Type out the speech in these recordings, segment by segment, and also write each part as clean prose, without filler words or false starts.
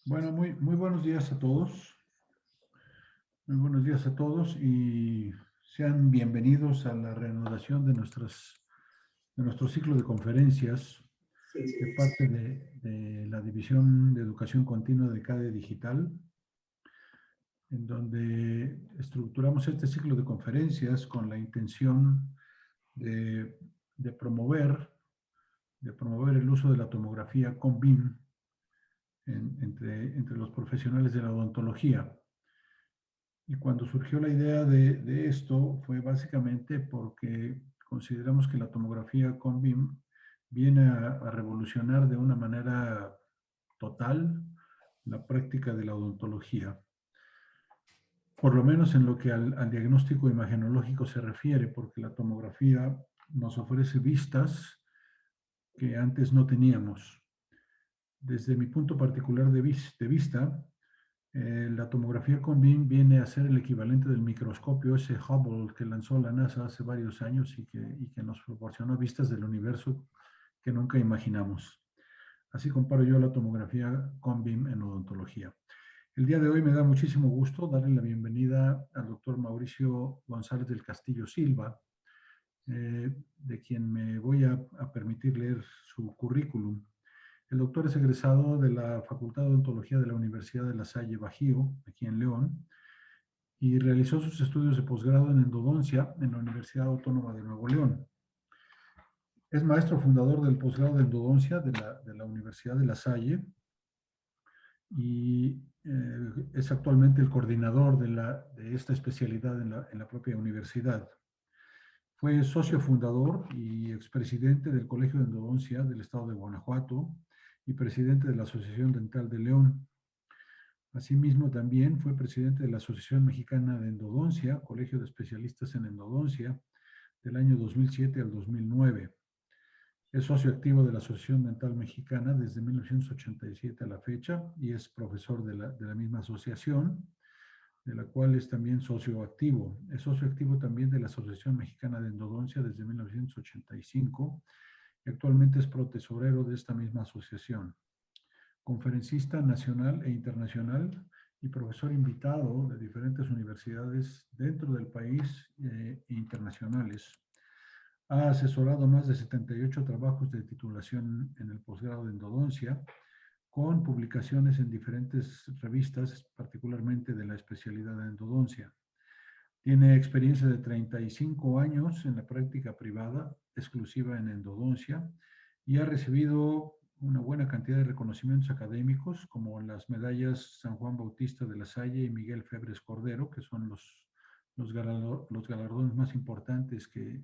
Bueno, muy buenos días a todos. Muy buenos días a todos y sean bienvenidos a la reanudación de nuestro ciclo de conferencias de parte de la División de Educación Continua de CADE Digital, en donde estructuramos este ciclo de conferencias con la intención de, de promover, de promover el uso de la tomografía con BIM entre los profesionales de la odontología. Y cuando surgió la idea de esto fue básicamente porque consideramos que la tomografía con BIM viene a revolucionar de una manera total la práctica de la odontología, por lo menos en lo que al diagnóstico imagenológico se refiere, porque la tomografía nos ofrece vistas que antes no teníamos. Desde mi punto particular de vista, la tomografía con BIM viene a ser el equivalente del microscopio ese Hubble que lanzó la NASA hace varios años y que nos proporcionó vistas del universo que nunca imaginamos. Así comparo yo la tomografía con BIM en odontología. El día de hoy me da muchísimo gusto darle la bienvenida al doctor Mauricio González del Castillo Silva, de quien me voy a permitir leer su currículum. El doctor es egresado de la Facultad de Odontología de la Universidad de La Salle Bajío, aquí en León, y realizó sus estudios de posgrado en endodoncia en la Universidad Autónoma de Nuevo León. Es maestro fundador del posgrado de endodoncia de la Universidad de La Salle y es actualmente el coordinador de esta especialidad en la propia universidad. Fue socio fundador y expresidente del Colegio de Endodoncia del Estado de Guanajuato y presidente de la Asociación Dental de León. Asimismo, también fue presidente de la Asociación Mexicana de Endodoncia, Colegio de Especialistas en Endodoncia, del año 2007 al 2009. Es socio activo de la Asociación Dental Mexicana desde 1987 a la fecha y es profesor de la misma asociación, de la cual es también socio activo. Es socio activo también de la Asociación Mexicana de Endodoncia desde 1985 y actualmente es protesorero de esta misma asociación. Conferencista nacional e internacional y profesor invitado de diferentes universidades dentro del país e internacionales. Ha asesorado más de 78 trabajos de titulación en el posgrado de endodoncia, con publicaciones en diferentes revistas, particularmente de la especialidad de endodoncia. Tiene experiencia de 35 años en la práctica privada exclusiva en endodoncia y ha recibido una buena cantidad de reconocimientos académicos, como las medallas San Juan Bautista de la Salle y Miguel Febres Cordero, que son los galardones más importantes que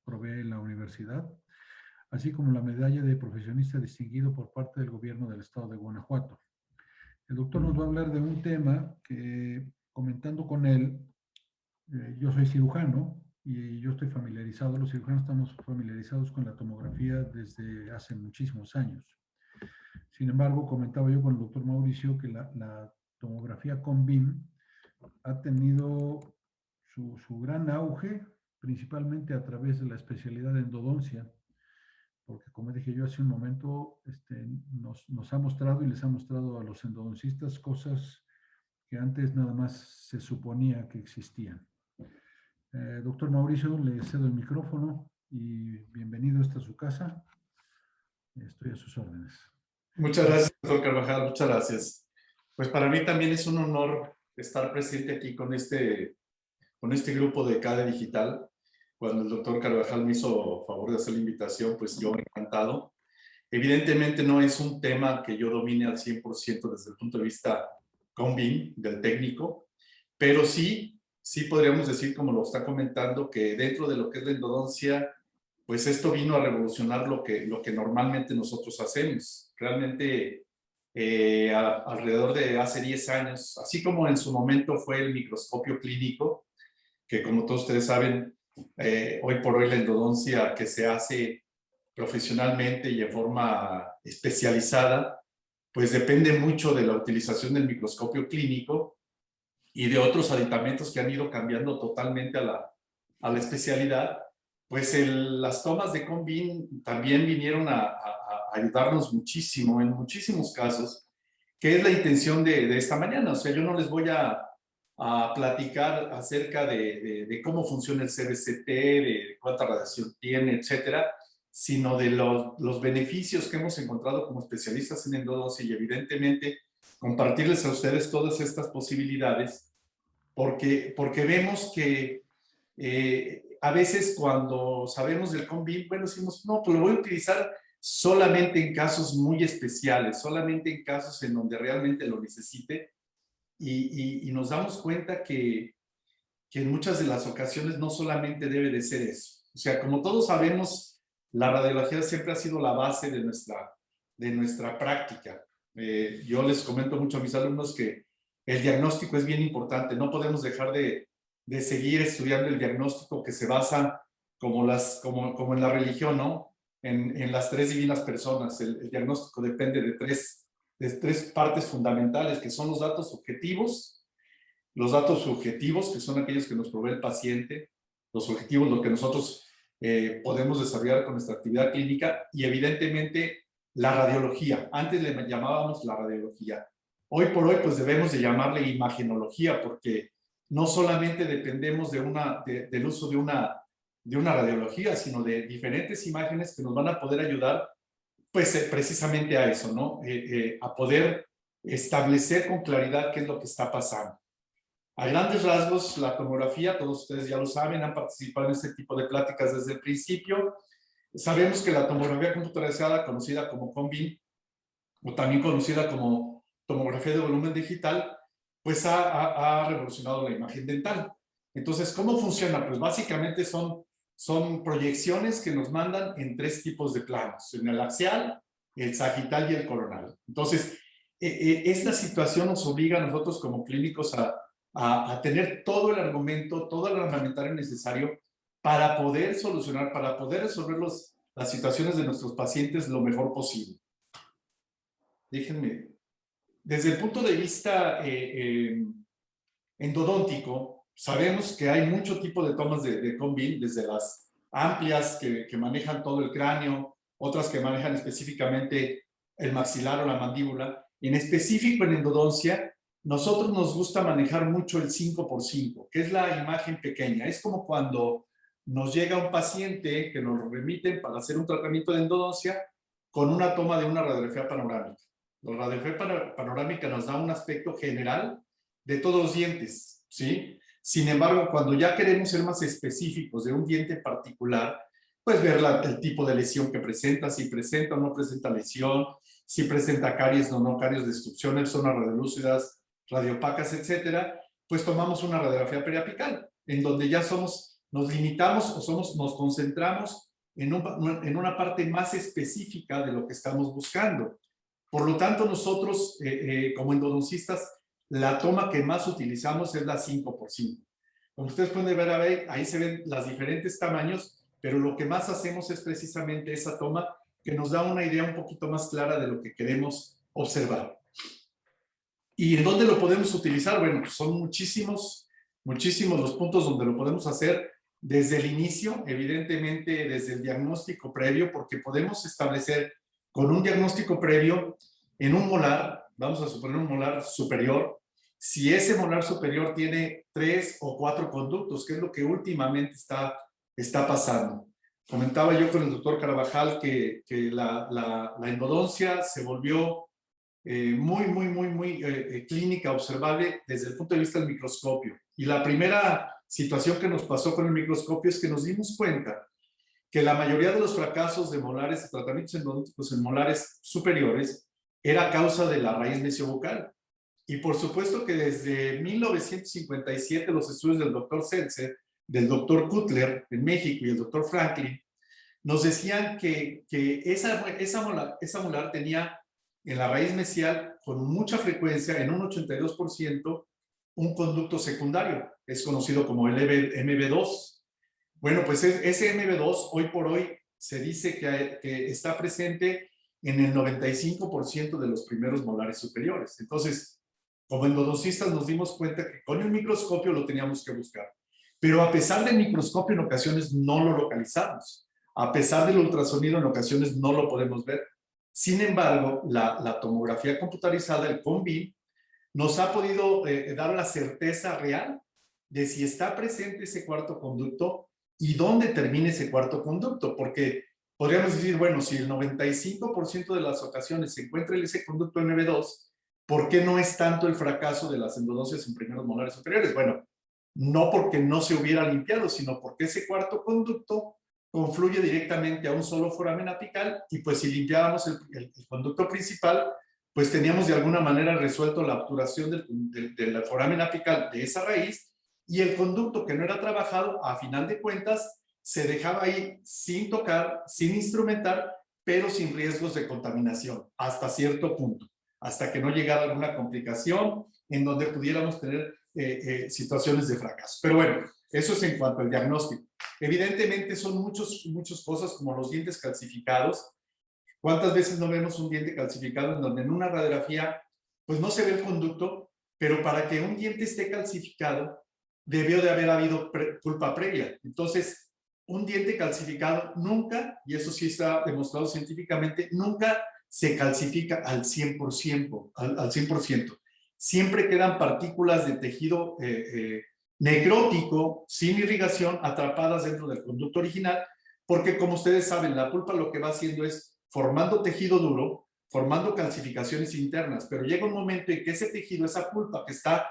provee la universidad, así como la medalla de profesionista distinguido por parte del gobierno del estado de Guanajuato. El doctor nos va a hablar de un tema que, comentando con él, yo soy cirujano y yo estoy familiarizado, los cirujanos estamos familiarizados con la tomografía desde hace muchísimos años. Sin embargo, comentaba yo con el doctor Mauricio que la tomografía con BIM ha tenido su gran auge, principalmente a través de la especialidad de endodoncia, porque como dije yo hace un momento, nos ha mostrado y les ha mostrado a los endodoncistas cosas que antes nada más se suponía que existían. Doctor Mauricio, le cedo el micrófono y bienvenido a su casa. Estoy a sus órdenes. Muchas gracias, doctor Carvajal, muchas gracias. Pues para mí también es un honor estar presente aquí con este grupo de CADE Digital. Cuando el doctor Carvajal me hizo favor de hacer la invitación, pues yo encantado. Evidentemente no es un tema que yo domine al 100% desde el punto de vista con BIM, del técnico, pero sí podríamos decir, como lo está comentando, que dentro de lo que es la endodoncia, pues esto vino a revolucionar lo que normalmente nosotros hacemos. Realmente, alrededor de hace 10 años, así como en su momento fue el microscopio clínico, que como todos ustedes saben, hoy por hoy la endodoncia que se hace profesionalmente y en forma especializada, pues depende mucho de la utilización del microscopio clínico y de otros aditamentos que han ido cambiando totalmente a la especialidad. Pues las tomas de Combin también vinieron a ayudarnos muchísimo en muchísimos casos, ¿Qué es la intención de esta mañana? O sea, yo no les voy a platicar acerca de cómo funciona el CBCT, de cuánta radiación tiene, etcétera, sino de los beneficios que hemos encontrado como especialistas en endodoncia y evidentemente compartirles a ustedes todas estas posibilidades porque vemos que a veces cuando sabemos del CONVIV, bueno, decimos, no, pues lo voy a utilizar solamente en casos muy especiales, solamente en casos en donde realmente lo necesite y nos damos cuenta que en muchas de las ocasiones no solamente debe de ser eso. O sea, como todos sabemos, la radiología siempre ha sido la base de nuestra práctica. Yo les comento mucho a mis alumnos que el diagnóstico es bien importante. No podemos dejar de seguir estudiando el diagnóstico que se basa como en la religión, ¿no? En las tres divinas personas. El diagnóstico depende de tres partes fundamentales, que son los datos subjetivos, que son aquellos que nos provee el paciente, los objetivos, lo que nosotros podemos desarrollar con nuestra actividad clínica, y evidentemente la radiología. Antes le llamábamos la radiología. Hoy por hoy, pues debemos de llamarle imagenología, porque no solamente dependemos del uso de una radiología, sino de diferentes imágenes que nos van a poder ayudar, pues precisamente a eso, ¿no? A poder establecer con claridad qué es lo que está pasando. A grandes rasgos, la tomografía, todos ustedes ya lo saben, han participado en este tipo de pláticas desde el principio. Sabemos que la tomografía computarizada, conocida como CONVIV, o también conocida como tomografía de volumen digital, pues ha revolucionado la imagen dental. Entonces, ¿cómo funciona? Pues básicamente son proyecciones que nos mandan en tres tipos de planos, en el axial, el sagital y el coronal. Entonces, esta situación nos obliga a nosotros como clínicos a tener todo el argumento, todo el armamentario necesario para poder solucionar, para poder resolver las situaciones de nuestros pacientes lo mejor posible. Déjenme, desde el punto de vista endodóntico, sabemos que hay mucho tipo de tomas de CONVIV, desde las amplias que manejan todo el cráneo, otras que manejan específicamente el maxilar o la mandíbula. En específico en endodoncia, nosotros nos gusta manejar mucho el 5x5, que es la imagen pequeña. Es como cuando nos llega un paciente que nos lo remiten para hacer un tratamiento de endodoncia con una toma de una radiografía panorámica. La radiografía panorámica nos da un aspecto general de todos los dientes, ¿sí? Sin embargo, cuando ya queremos ser más específicos de un diente particular, pues ver el tipo de lesión que presenta, si presenta o no presenta lesión, si presenta caries o no caries, destrucciones, zonas radiolúcidas, radiopacas, etcétera, pues tomamos una radiografía periapical, en donde ya nos limitamos o nos concentramos en una parte más específica de lo que estamos buscando. Por lo tanto, nosotros como endodoncistas, la toma que más utilizamos es la 5x5. Como ustedes pueden ver, ahí se ven los diferentes tamaños, pero lo que más hacemos es precisamente esa toma que nos da una idea un poquito más clara de lo que queremos observar. ¿Y en dónde lo podemos utilizar? Bueno, pues son muchísimos los puntos donde lo podemos hacer desde el inicio, evidentemente desde el diagnóstico previo, porque podemos establecer con un diagnóstico previo en un molar, vamos a suponer un molar superior, si ese molar superior tiene 3 o 4 conductos, que es lo que últimamente está pasando. Comentaba yo con el doctor Carvajal que la endodoncia se volvió muy clínica, observable desde el punto de vista del microscopio. Y la primera situación que nos pasó con el microscopio es que nos dimos cuenta que la mayoría de los fracasos de molares, de tratamientos endodónticos en molares superiores, era a causa de la raíz mesiobucal. Y por supuesto que desde 1957 los estudios del doctor Seltzer, del doctor Cutler en México y el doctor Franklin, nos decían que esa molar tenía en la raíz mesial con mucha frecuencia, en un 82%, un conducto secundario. Es conocido como el MB2. Bueno, pues ese MB2 hoy por hoy se dice que está presente en el 95% de los primeros molares superiores. Entonces, como endodoncistas nos dimos cuenta que con el microscopio lo teníamos que buscar. Pero a pesar del microscopio en ocasiones no lo localizamos. A pesar del ultrasonido en ocasiones no lo podemos ver. Sin embargo, la tomografía computarizada, el CONVIN, nos ha podido dar la certeza real de si está presente ese cuarto conducto y dónde termina ese cuarto conducto, porque podríamos decir, bueno, si el 95% de las ocasiones se encuentra ese conducto NB2, ¿por qué no es tanto el fracaso de las endodoncias en primeros molares superiores? Bueno, no porque no se hubiera limpiado, sino porque ese cuarto conducto confluye directamente a un solo foramen apical y pues si limpiábamos el conducto principal, pues teníamos de alguna manera resuelto la obturación del foramen apical de esa raíz y el conducto que no era trabajado, a final de cuentas, se dejaba ahí sin tocar, sin instrumentar, pero sin riesgos de contaminación, hasta cierto punto, hasta que no llegara alguna complicación en donde pudiéramos tener situaciones de fracaso. Pero bueno, eso es en cuanto al diagnóstico. Evidentemente son muchas cosas como los dientes calcificados. ¿Cuántas veces no vemos un diente calcificado en donde en una radiografía pues no se ve el conducto, pero para que un diente esté calcificado debió de haber habido pulpa previa? Entonces, un diente calcificado nunca, y eso sí está demostrado científicamente, nunca se calcifica al 100%, al 100%. Siempre quedan partículas de tejido necrótico, sin irrigación, atrapadas dentro del conducto original, porque como ustedes saben, la pulpa lo que va haciendo es formando tejido duro, formando calcificaciones internas, pero llega un momento en que ese tejido, esa pulpa que está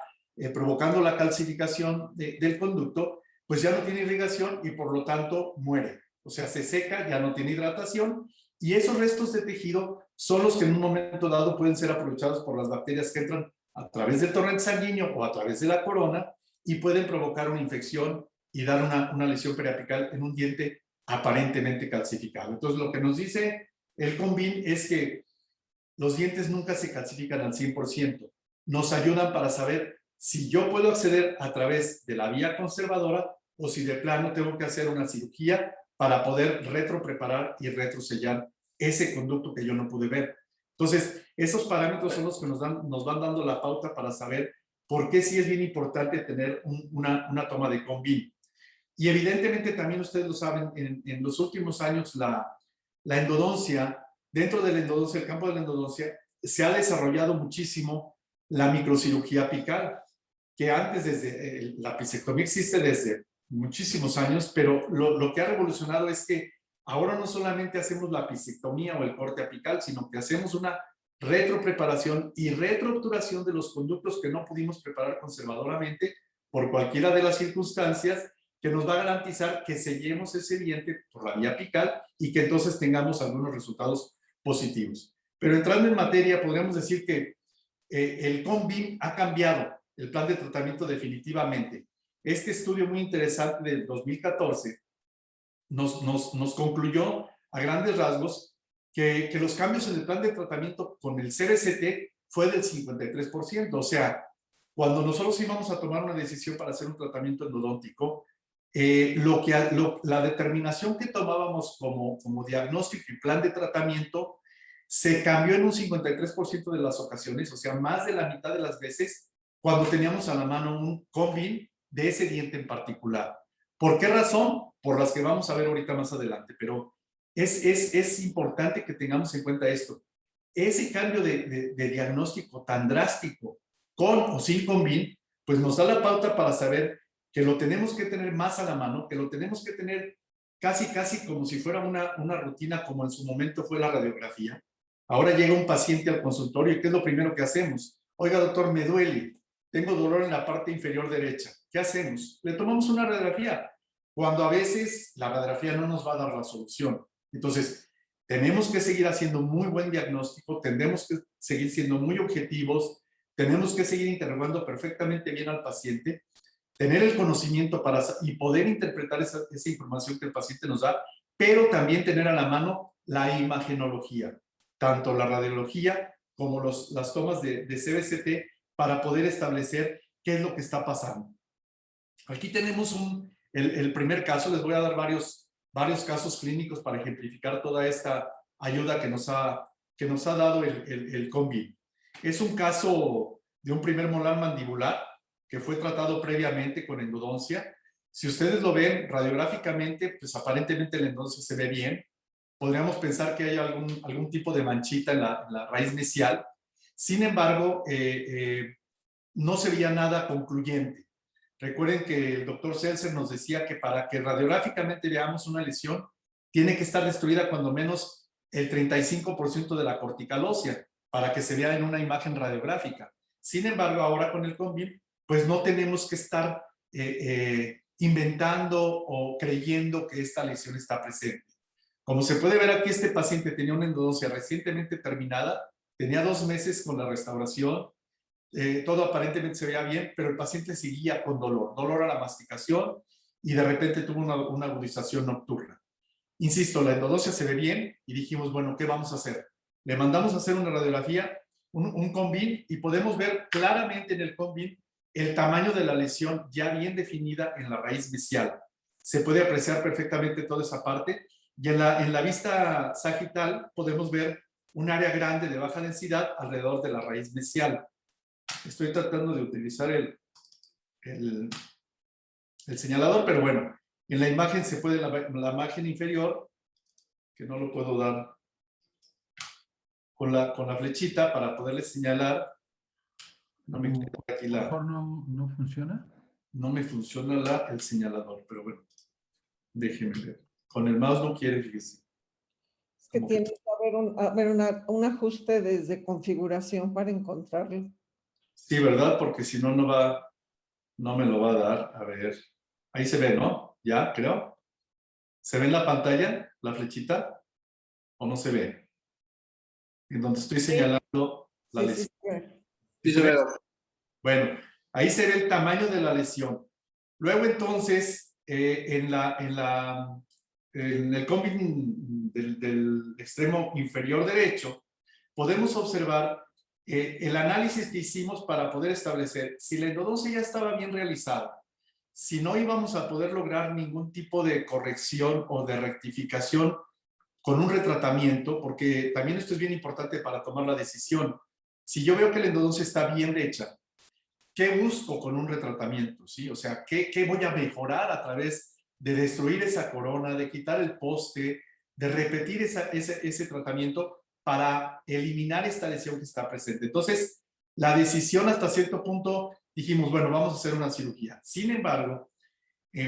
provocando la calcificación del conducto, pues ya no tiene irrigación y por lo tanto muere. O sea, se seca, ya no tiene hidratación y esos restos de tejido son los que en un momento dado pueden ser aprovechados por las bacterias que entran a través del torrente sanguíneo o a través de la corona y pueden provocar una infección y dar una lesión periapical en un diente aparentemente calcificado. Entonces, lo que nos dice el CONVIN es que los dientes nunca se calcifican al 100%. Nos ayudan para saber si yo puedo acceder a través de la vía conservadora o si de plano tengo que hacer una cirugía para poder retropreparar y retrosellar ese conducto que yo no pude ver. Entonces, esos parámetros son los que nos van dando la pauta para saber por qué sí es bien importante tener una toma de CONVIN. Y evidentemente también ustedes lo saben, en los últimos años la endodoncia, dentro de la endodoncia, el campo de la endodoncia, se ha desarrollado muchísimo la microcirugía apical, que antes desde la apicectomía existe desde muchísimos años, pero lo que ha revolucionado es que ahora no solamente hacemos la apicectomía o el corte apical, sino que hacemos una retropreparación y retroobturación de los conductos que no pudimos preparar conservadoramente por cualquiera de las circunstancias, que nos va a garantizar que sellemos ese diente por la vía apical y que entonces tengamos algunos resultados positivos. Pero entrando en materia, podríamos decir que el CONVIN ha cambiado el plan de tratamiento definitivamente. Este estudio muy interesante del 2014 nos concluyó a grandes rasgos que los cambios en el plan de tratamiento con el CBCT fue del 53%. O sea, cuando nosotros íbamos a tomar una decisión para hacer un tratamiento endodóntico, la determinación que tomábamos como diagnóstico y plan de tratamiento se cambió en un 53% de las ocasiones, o sea, más de la mitad de las veces, cuando teníamos a la mano un CONVIN de ese diente en particular. ¿Por qué razón? Por las que vamos a ver ahorita más adelante, pero es importante que tengamos en cuenta esto. Ese cambio de diagnóstico tan drástico, con o sin CONVIN, pues nos da la pauta para saber que lo tenemos que tener más a la mano, que lo tenemos que tener casi como si fuera una rutina, como en su momento fue la radiografía. Ahora llega un paciente al consultorio y ¿qué es lo primero que hacemos? Oiga, doctor, me duele, tengo dolor en la parte inferior derecha. ¿Qué hacemos? Le tomamos una radiografía, cuando a veces la radiografía no nos va a dar la solución. Entonces, tenemos que seguir haciendo muy buen diagnóstico, tenemos que seguir siendo muy objetivos, tenemos que seguir interrogando perfectamente bien al paciente, tener el conocimiento y poder interpretar esa información que el paciente nos da, pero también tener a la mano la imagenología, tanto la radiología como las tomas de CBCT para poder establecer qué es lo que está pasando. Aquí tenemos el primer caso, les voy a dar varios casos clínicos para ejemplificar toda esta ayuda que nos ha dado el CONVIN. Es un caso de un primer molar mandibular que fue tratado previamente con endodoncia. Si ustedes lo ven radiográficamente, pues aparentemente la endodoncia se ve bien. podríamos pensar que hay algún tipo de manchita en la raíz mesial. Sin embargo, no se veía nada concluyente. Recuerden que el doctor Seltzer nos decía que para que radiográficamente veamos una lesión, tiene que estar destruida cuando menos el 35% de la cortical ósea para que se vea en una imagen radiográfica. Sin embargo, ahora con el CONVIM, pues no tenemos que estar inventando o creyendo que esta lesión está presente. Como se puede ver aquí, este paciente tenía una endodoncia recientemente terminada, tenía 2 meses con la restauración, todo aparentemente se veía bien, pero el paciente seguía con dolor a la masticación y de repente tuvo una agudización nocturna. Insisto, la endodosia se ve bien y dijimos, bueno, ¿qué vamos a hacer? Le mandamos a hacer una radiografía, un CONVIM, y podemos ver claramente en el CONVIM el tamaño de la lesión ya bien definida en la raíz mesial. Se puede apreciar perfectamente toda esa parte y en la vista sagital podemos ver un área grande de baja densidad alrededor de la raíz mesial. Estoy tratando de utilizar el señalador, pero bueno, en la imagen se puede, la imagen inferior, que no lo puedo dar con la flechita para poderle señalar. No me queda aquí mejor no funciona. no me funciona el señalador, pero bueno, déjenme ver. Con el mouse no quiere, fíjese. Es que tiene que haber un ajuste desde configuración para encontrarlo. Sí, ¿verdad? Porque si no, no me lo va a dar. A ver, ahí se ve, ¿no? Ya, creo. ¿Se ve en la pantalla la flechita? ¿O no se ve? En donde estoy señalando la lesión. Sí, ¿Sí se ve? Bueno, ahí se ve el tamaño de la lesión. Luego entonces, en el CONVIM del extremo inferior derecho, podemos observar el análisis que hicimos para poder establecer si la endodoncia ya estaba bien realizada, si no íbamos a poder lograr ningún tipo de corrección o de rectificación con un retratamiento, porque también esto es bien importante para tomar la decisión. Si yo veo que la endodoncia está bien hecha, ¿qué busco con un retratamiento? ¿Sí? O sea, ¿qué voy a mejorar a través de destruir esa corona, de quitar el poste, de repetir ese tratamiento para eliminar esta lesión que está presente? Entonces, la decisión hasta cierto punto, dijimos, bueno, vamos a hacer una cirugía. Sin embargo,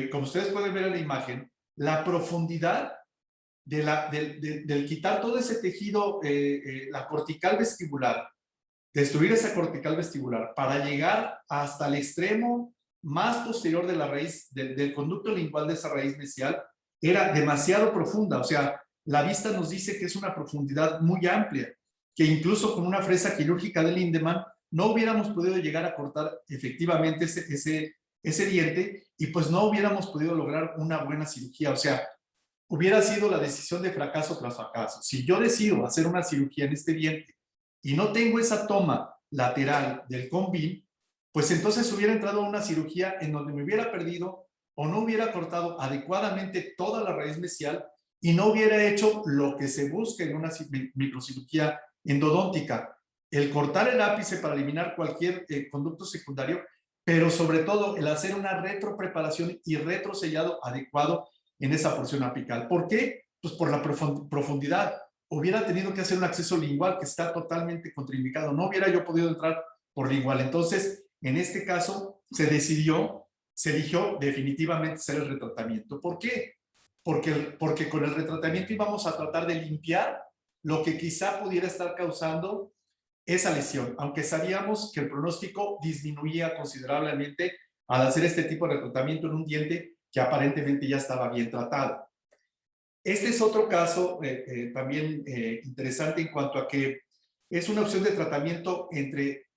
como ustedes pueden ver en la imagen, la profundidad del quitar todo ese tejido, la cortical vestibular, destruir esa cortical vestibular para llegar hasta el extremo más posterior de la raíz, del conducto lingual de esa raíz mesial, era demasiado profunda. O sea, la vista nos dice que es una profundidad muy amplia, que incluso con una fresa quirúrgica de Lindemann no hubiéramos podido llegar a cortar efectivamente ese diente y pues no hubiéramos podido lograr una buena cirugía. O sea, hubiera sido la decisión de fracaso tras fracaso. Si yo decido hacer una cirugía en este diente y no tengo esa toma lateral del CONVIM, pues entonces hubiera entrado a una cirugía en donde me hubiera perdido o no hubiera cortado adecuadamente toda la raíz mesial y no hubiera hecho lo que se busca en una microcirugía endodóntica, el cortar el ápice para eliminar cualquier conducto secundario, pero sobre todo el hacer una retropreparación y retrosellado adecuado en esa porción apical. ¿Por qué? Pues por la profundidad. Hubiera tenido que hacer un acceso lingual que está totalmente contraindicado. No hubiera yo podido entrar por lingual. Entonces, en este caso, se eligió definitivamente hacer el retratamiento. ¿Por qué? Porque con el retratamiento íbamos a tratar de limpiar lo que quizá pudiera estar causando esa lesión, aunque sabíamos que el pronóstico disminuía considerablemente al hacer este tipo de retratamiento en un diente que aparentemente ya estaba bien tratado. Este es otro caso también interesante en cuanto a que es una opción de tratamiento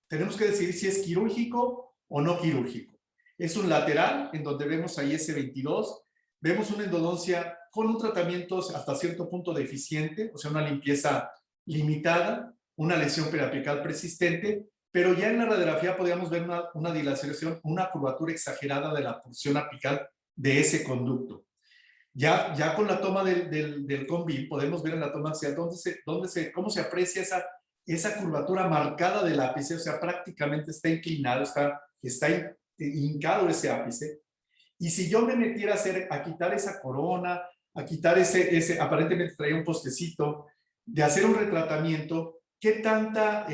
tenemos que decidir si es quirúrgico o no quirúrgico. Es un lateral en donde vemos ahí S22, vemos una endodoncia con un tratamiento hasta cierto punto deficiente, o sea, una limpieza limitada, una lesión periapical persistente, pero ya en la radiografía podíamos ver una dilatación, una curvatura exagerada de la porción apical de ese conducto. Ya con la toma del CONVIM podemos ver en la toma axial cómo se aprecia esa curvatura marcada del ápice, o sea, prácticamente está inclinado, está hincado ese ápice. Y si yo me metiera a quitar esa corona, a quitar aparentemente traía un postecito, de hacer un retratamiento, qué tanta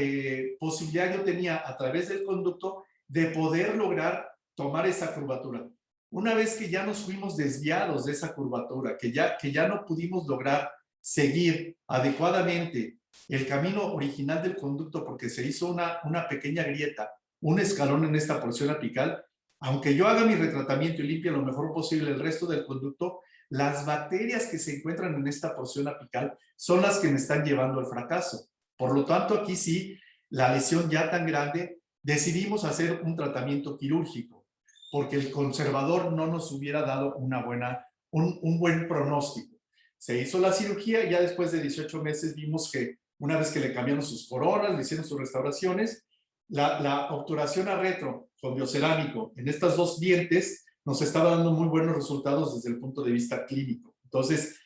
posibilidad yo tenía a través del conducto de poder lograr tomar esa curvatura. Una vez que ya nos fuimos desviados de esa curvatura, que ya no pudimos lograr seguir adecuadamente el camino original del conducto porque se hizo una pequeña grieta, un escalón en esta porción apical, aunque yo haga mi retratamiento y limpie lo mejor posible el resto del conducto, las bacterias que se encuentran en esta porción apical son las que me están llevando al fracaso. Por lo tanto, aquí sí, la lesión ya tan grande, decidimos hacer un tratamiento quirúrgico, porque el conservador no nos hubiera dado un buen pronóstico. Se hizo la cirugía y ya después de 18 meses vimos que una vez que le cambiaron sus coronas, le hicieron sus restauraciones, la obturación a retro con biocerámico en estas dos dientes nos estaba dando muy buenos resultados desde el punto de vista clínico. Entonces,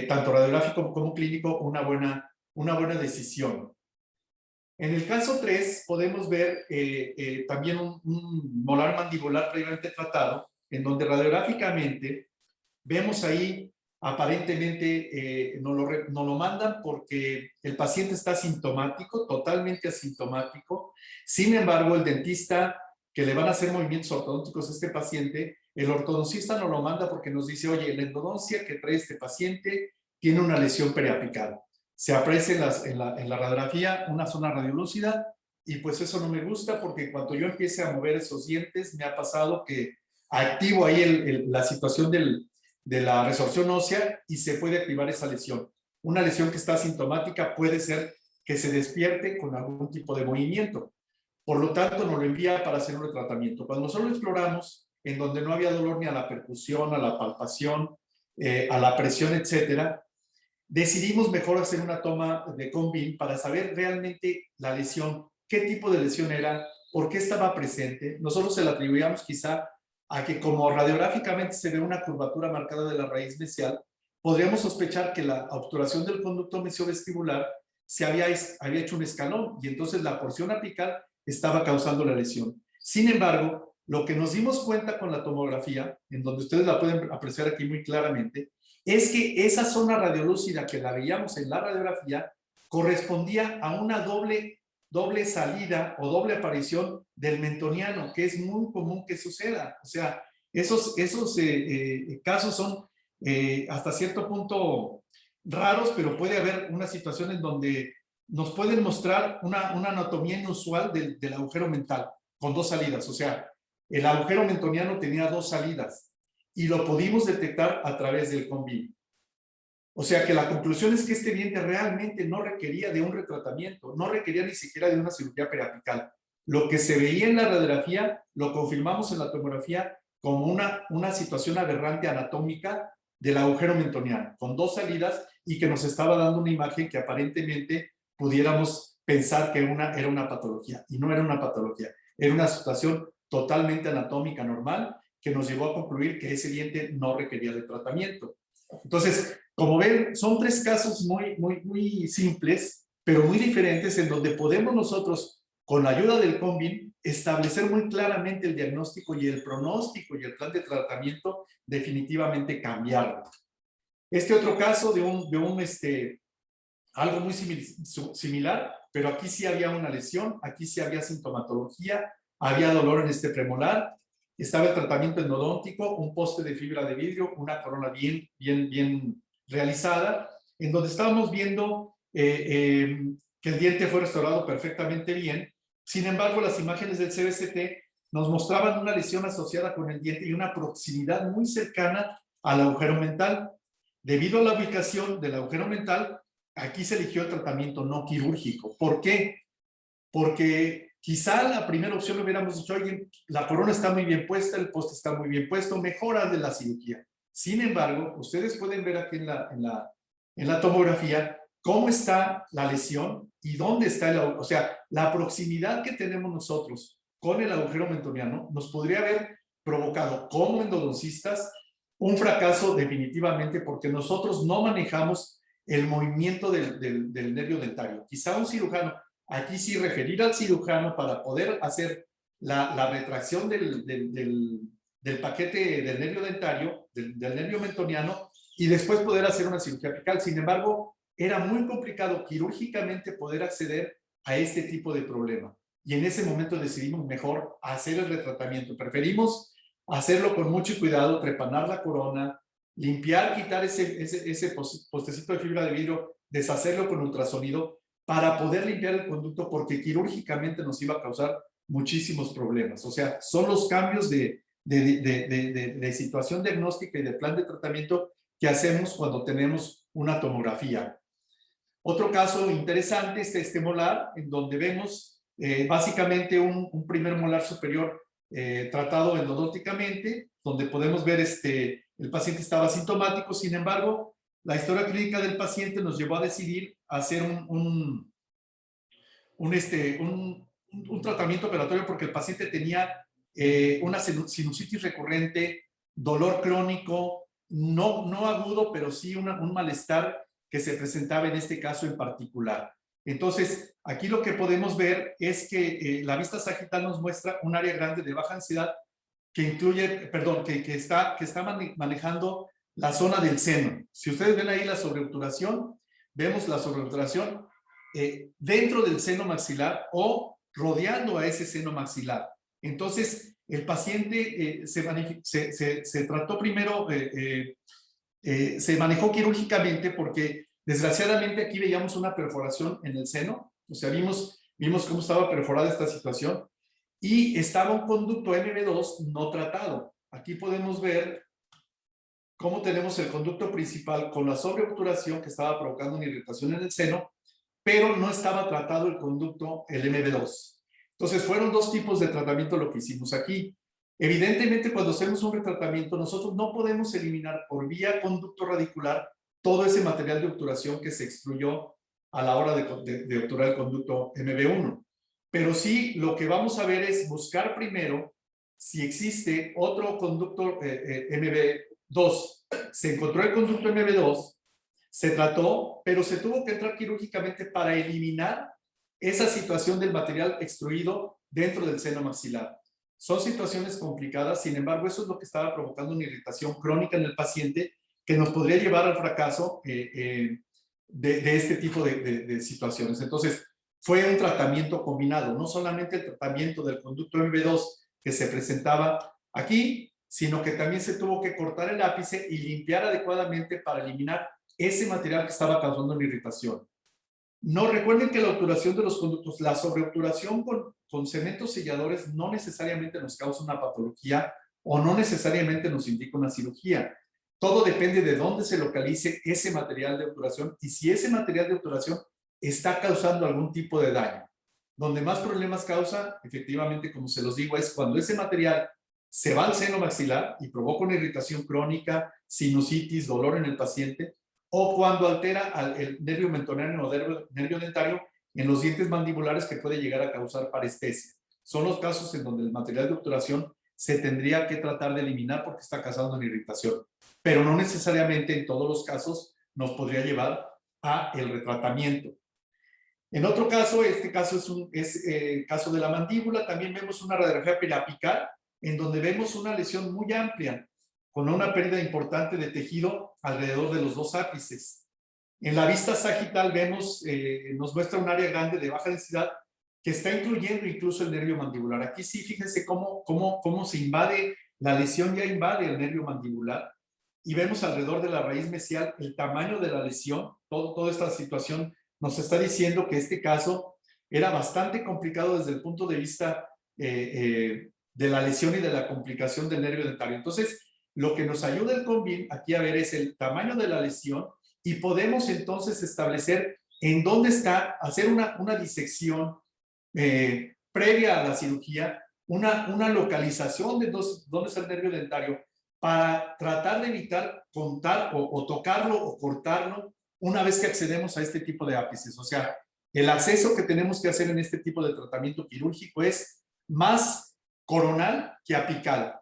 tanto radiográfico como clínico, una buena decisión. En el caso 3 podemos ver también un molar mandibular previamente tratado, en donde radiográficamente vemos ahí aparentemente nos lo mandan porque el paciente está asintomático, totalmente asintomático. Sin embargo, el dentista que le van a hacer movimientos ortodónticos a este paciente, el ortodoncista nos lo manda porque nos dice, oye, la endodoncia que trae este paciente tiene una lesión periapical. Se aprecia en la radiografía una zona radiolúcida y pues eso no me gusta porque cuando yo empiece a mover esos dientes me ha pasado que activo ahí la situación de la resorción ósea y se puede activar esa lesión. Una lesión que está asintomática puede ser que se despierte con algún tipo de movimiento. Por lo tanto, nos lo envía para hacer un tratamiento. Cuando nosotros lo exploramos, en donde no había dolor ni a la percusión, a la palpación, a la presión, etcétera, decidimos mejor hacer una toma de CONVIN para saber realmente la lesión, qué tipo de lesión era, por qué estaba presente. Nosotros se la atribuíamos quizá a que como radiográficamente se ve una curvatura marcada de la raíz mesial, podríamos sospechar que la obturación del conducto mesiovestibular se había hecho un escalón y entonces la porción apical estaba causando la lesión. Sin embargo, lo que nos dimos cuenta con la tomografía, en donde ustedes la pueden apreciar aquí muy claramente, es que esa zona radiolúcida que la veíamos en la radiografía correspondía a una doble salida o doble aparición del mentoniano, que es muy común que suceda. O sea, esos casos son hasta cierto punto raros, pero puede haber una situación en donde nos pueden mostrar una anatomía inusual del agujero mental, con dos salidas. O sea, el agujero mentoniano tenía dos salidas y lo pudimos detectar a través del CONVIN. O sea que la conclusión es que este diente realmente no requería de un retratamiento, no requería ni siquiera de una cirugía periapical. Lo que se veía en la radiografía lo confirmamos en la tomografía como una situación aberrante anatómica del agujero mentoniano, con dos salidas y que nos estaba dando una imagen que aparentemente pudiéramos pensar que era una patología. Y no era una patología, era una situación totalmente anatómica normal que nos llevó a concluir que ese diente no requería de tratamiento. Entonces, como ven, son tres casos muy simples, pero muy diferentes, en donde podemos nosotros, con la ayuda del CONVIN, establecer muy claramente el diagnóstico y el pronóstico y el plan de tratamiento, definitivamente cambiarlo. Este otro caso algo muy similar, pero aquí sí había una lesión, aquí sí había sintomatología, había dolor en este premolar, estaba el tratamiento endodóntico, un poste de fibra de vidrio, una corona bien realizada, en donde estábamos viendo que el diente fue restaurado perfectamente bien. Sin embargo, las imágenes del CBCT nos mostraban una lesión asociada con el diente y una proximidad muy cercana al agujero mental. Debido a la ubicación del agujero mental, aquí se eligió el tratamiento no quirúrgico. ¿Por qué? Porque quizá la primera opción hubiéramos dicho, oye, la corona está muy bien puesta, el poste está muy bien puesto, mejora de la cirugía. Sin embargo, ustedes pueden ver aquí en la tomografía cómo está la lesión y dónde está o sea, la proximidad que tenemos nosotros con el agujero mentoniano nos podría haber provocado como endodoncistas un fracaso definitivamente, porque nosotros no manejamos el movimiento del nervio dentario. Quizá un cirujano, aquí sí referir al cirujano para poder hacer la retracción del paquete del nervio dentario, del nervio mentoniano, y después poder hacer una cirugía apical. Sin embargo, era muy complicado quirúrgicamente poder acceder a este tipo de problema. Y en ese momento decidimos mejor hacer el retratamiento. Preferimos hacerlo con mucho cuidado, trepanar la corona, limpiar, quitar ese postecito de fibra de vidrio, deshacerlo con ultrasonido para poder limpiar el conducto, porque quirúrgicamente nos iba a causar muchísimos problemas. O sea, son los cambios de situación diagnóstica y de plan de tratamiento que hacemos cuando tenemos una tomografía. Otro caso interesante es este molar, en donde vemos básicamente un primer molar superior tratado endodónticamente, donde podemos ver el paciente estaba asintomático. Sin embargo, la historia clínica del paciente nos llevó a decidir hacer un tratamiento operatorio, porque el paciente tenía una sinusitis recurrente, dolor crónico, no agudo, pero sí un malestar que se presentaba en este caso en particular. Entonces, aquí lo que podemos ver es que la vista sagital nos muestra un área grande de baja ansiedad que incluye, perdón, que está manejando la zona del seno. Si ustedes ven ahí la sobreobturación, vemos la sobreobturación dentro del seno maxilar o rodeando a ese seno maxilar. Entonces, el paciente se trató primero, se manejó quirúrgicamente, porque desgraciadamente aquí veíamos una perforación en el seno. O sea, vimos cómo estaba perforada esta situación y estaba un conducto MB2 no tratado. Aquí podemos ver cómo tenemos el conducto principal con la sobreobturación que estaba provocando una irritación en el seno, pero no estaba tratado el conducto, el MB2. Entonces, fueron dos tipos de tratamiento lo que hicimos aquí. Evidentemente, cuando hacemos un retratamiento, nosotros no podemos eliminar por vía conducto radicular todo ese material de obturación que se extruyó a la hora de obturar el conducto MB1. Pero sí, lo que vamos a ver es buscar primero si existe otro conducto MB2. Se encontró el conducto MB2, se trató, pero se tuvo que entrar quirúrgicamente para eliminar esa situación del material extruido dentro del seno maxilar. Son situaciones complicadas, sin embargo, eso es lo que estaba provocando una irritación crónica en el paciente que nos podría llevar al fracaso de este tipo de situaciones. Entonces, fue un tratamiento combinado, no solamente el tratamiento del conducto MB2 que se presentaba aquí, sino que también se tuvo que cortar el ápice y limpiar adecuadamente para eliminar ese material que estaba causando una irritación. No, recuerden que la obturación de los conductos, la sobreobturación con cementos selladores no necesariamente nos causa una patología o no necesariamente nos indica una cirugía. Todo depende de dónde se localice ese material de obturación y si ese material de obturación está causando algún tipo de daño. Donde más problemas causa, efectivamente, como se los digo, es cuando ese material se va al seno maxilar y provoca una irritación crónica, sinusitis, dolor en el paciente, o cuando altera el nervio mentoneo o nervio dentario en los dientes mandibulares, que puede llegar a causar parestesia. Son los casos en donde el material de obturación se tendría que tratar de eliminar porque está causando una irritación, pero no necesariamente en todos los casos nos podría llevar a el retratamiento. En otro caso, este caso es el caso de la mandíbula. También vemos una radiografía periapical en donde vemos una lesión muy amplia con una pérdida importante de tejido alrededor de los dos ápices. En la vista sagital vemos, nos muestra un área grande de baja densidad que está incluyendo incluso el nervio mandibular. Aquí sí, fíjense cómo se invade, la lesión ya invade el nervio mandibular, y vemos alrededor de la raíz mesial el tamaño de la lesión. Toda esta situación nos está diciendo que este caso era bastante complicado desde el punto de vista de la lesión y de la complicación del nervio dentario. Entonces, lo que nos ayuda el CONVIN aquí a ver es el tamaño de la lesión, y podemos entonces establecer en dónde está, hacer una disección previa a la cirugía, una localización de dónde está el nervio dentario, para tratar de evitar contar o tocarlo o cortarlo una vez que accedemos a este tipo de ápices. O sea, el acceso que tenemos que hacer en este tipo de tratamiento quirúrgico es más coronal que apical.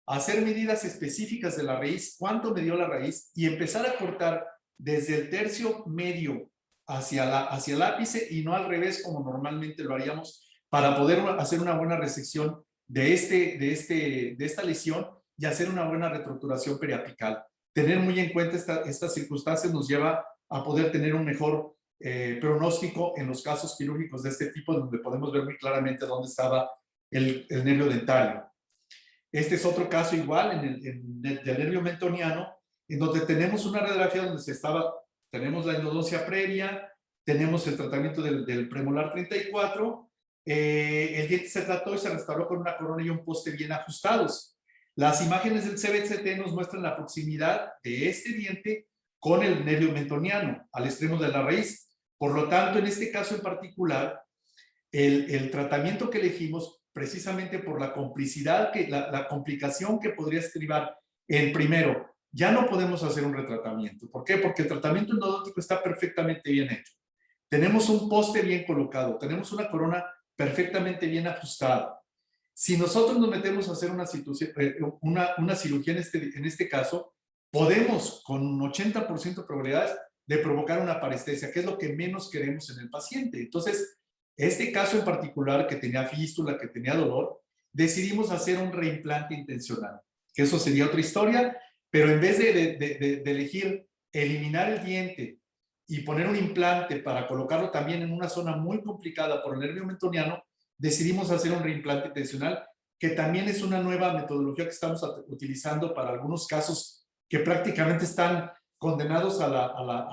Hacer medidas específicas de la raíz, cuánto midió la raíz, y empezar a cortar desde el tercio medio hacia el ápice y no al revés como normalmente lo haríamos, para poder hacer una buena resección de esta lesión y hacer una buena reestructuración periapical. tener muy en cuenta estas circunstancias nos lleva a poder tener un mejor pronóstico en los casos quirúrgicos de este tipo, donde podemos ver muy claramente dónde estaba el nervio dentario. Este es otro caso igual del nervio mentoniano, en donde tenemos una radiografía donde tenemos la endodoncia previa, tenemos el tratamiento del premolar 34, el diente se trató y se restauró con una corona y un poste bien ajustados. Las imágenes del CBCT nos muestran la proximidad de este diente con el nervio mentoniano, al extremo de la raíz. Por lo tanto, en este caso en particular, el tratamiento que elegimos, precisamente por la complicidad, la complicación que podría estribar en primero, ya no podemos hacer un retratamiento. ¿Por qué? Porque el tratamiento endodóntico está perfectamente bien hecho. Tenemos un poste bien colocado, tenemos una corona perfectamente bien ajustada. Si nosotros nos metemos a hacer una cirugía en este caso, podemos con un 80% de probabilidades de provocar una parestesia, que es lo que menos queremos en el paciente. Entonces, este caso en particular, que tenía fístula, que tenía dolor, decidimos hacer un reimplante intencional, que eso sería otra historia, pero en vez de elegir eliminar el diente y poner un implante para colocarlo también en una zona muy complicada por el nervio mentoniano, decidimos hacer un reimplante intencional, que también es una nueva metodología que estamos utilizando para algunos casos que prácticamente están condenados a